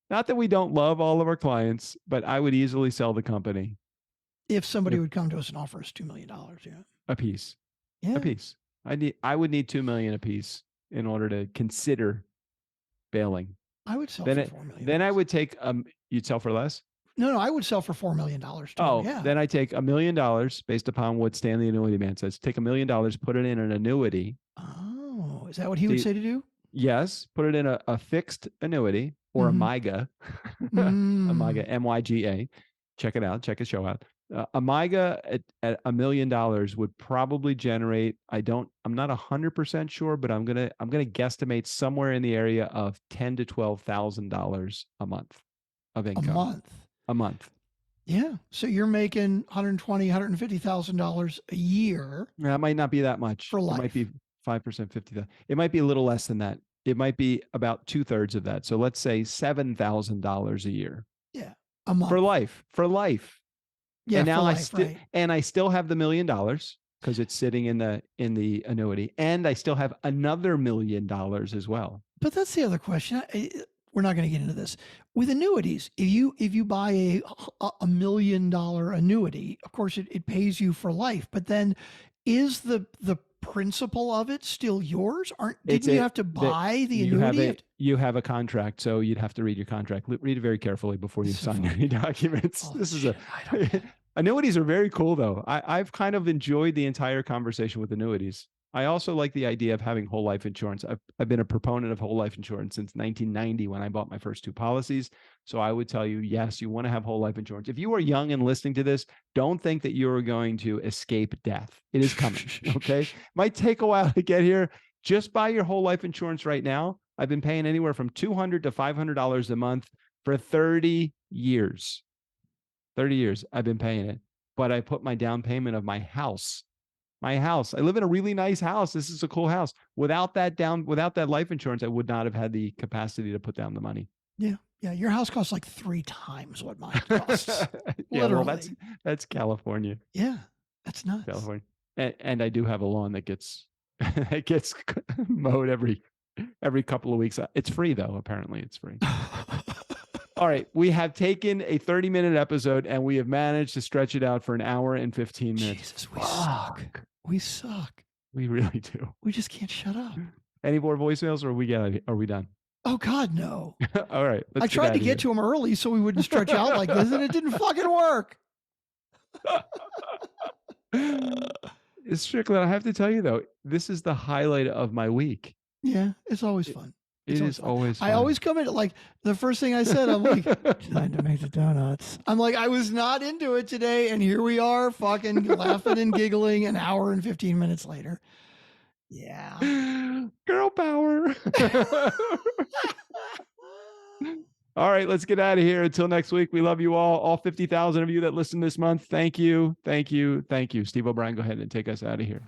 Not that we don't love all of our clients, but I would easily sell the company. If somebody would come to us and offer us $2 million, a piece. Yeah. A piece. I would need $2 million a piece in order to consider bailing. I would sell for $4 million. Then I would take you'd sell for less? No, I would sell for $4 million. Too. Oh, yeah. Then I take $1 million based upon what Stanley Annuity Man says. Take $1 million, put it in an annuity. Oh, is that what he would say to do? Yes, put it in a fixed annuity or a MYGA, a MYGA, MYGA. Check it out. Check his show out. A MYGA at $1 million would probably generate. I'm not 100% sure, but I'm gonna guesstimate somewhere in the area of $10,000 to $12,000 a month of income. A month. Yeah. So you're making $120,000, $150,000 a year. That might not be that much. For life. It might be 5%, 50,000. It might be a little less than that. It might be about 2/3 of that. So let's say $7,000 a year. Yeah. A month. For life. Yeah. And now right. I still have the $1 million because it's sitting in the annuity, and I still have another $1 million as well. But that's the other question. We're not going to get into this with annuities. If you buy a $1 million annuity, of course it pays you for life. But then, is the principle of it still yours? Didn't you have to buy the annuity? You have a contract, so you'd have to read your contract. Read it very carefully bore you sign any documents. This is a Annuities are very cool, though. I've kind of enjoyed the entire conversation with annuities. I also like the idea of having whole life insurance. I've been a proponent of whole life insurance since 1990 when I bought my first 2 policies. So I would tell you, yes, you want to have whole life insurance. If you are young and listening to this, don't think that you're going to escape death. It is coming. Okay. Might take a while to get here. Just buy your whole life insurance right now. I've been paying anywhere from $200 to $500 a month for 30 years. 30 years I've been paying it, but I put my down payment of my house. My house. I live in a really nice house. This is a cool house. Without that life insurance, I would not have had the capacity to put down the money. Yeah. Yeah. Your house costs like 3 times what mine costs. Yeah, Literally. well, that's California. Yeah. That's nuts. California. And I do have a lawn that gets it gets mowed every couple of weeks. It's free though. Apparently it's free. All right. We have taken a 30-minute episode and we have managed to stretch it out for an hour and 15 minutes. Jesus, we suck. We suck. We really do. We just can't shut up. Any more voicemails or are we done? Oh God, no. All right. I tried to get to him early so we wouldn't stretch out like this and it didn't fucking work. Strickland, I have to tell you though, this is the highlight of my week. Yeah, it's always fun. It is always fun. I always come in like the first thing I said, I'm like, time to make the donuts. I'm like, I was not into it today. And here we are fucking laughing and giggling an hour and 15 minutes later. Yeah. Girl power. All right, let's get out of here. Until next week, we love you all 50,000 of you that listen this month. Thank you. Thank you. Thank you. Steve O'Brien, go ahead and take us out of here.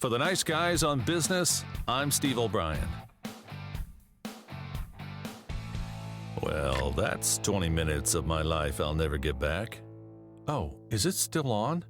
For the nice guys on business, I'm Steve O'Brien. Well, that's 20 minutes of my life I'll never get back. Oh, is it still on?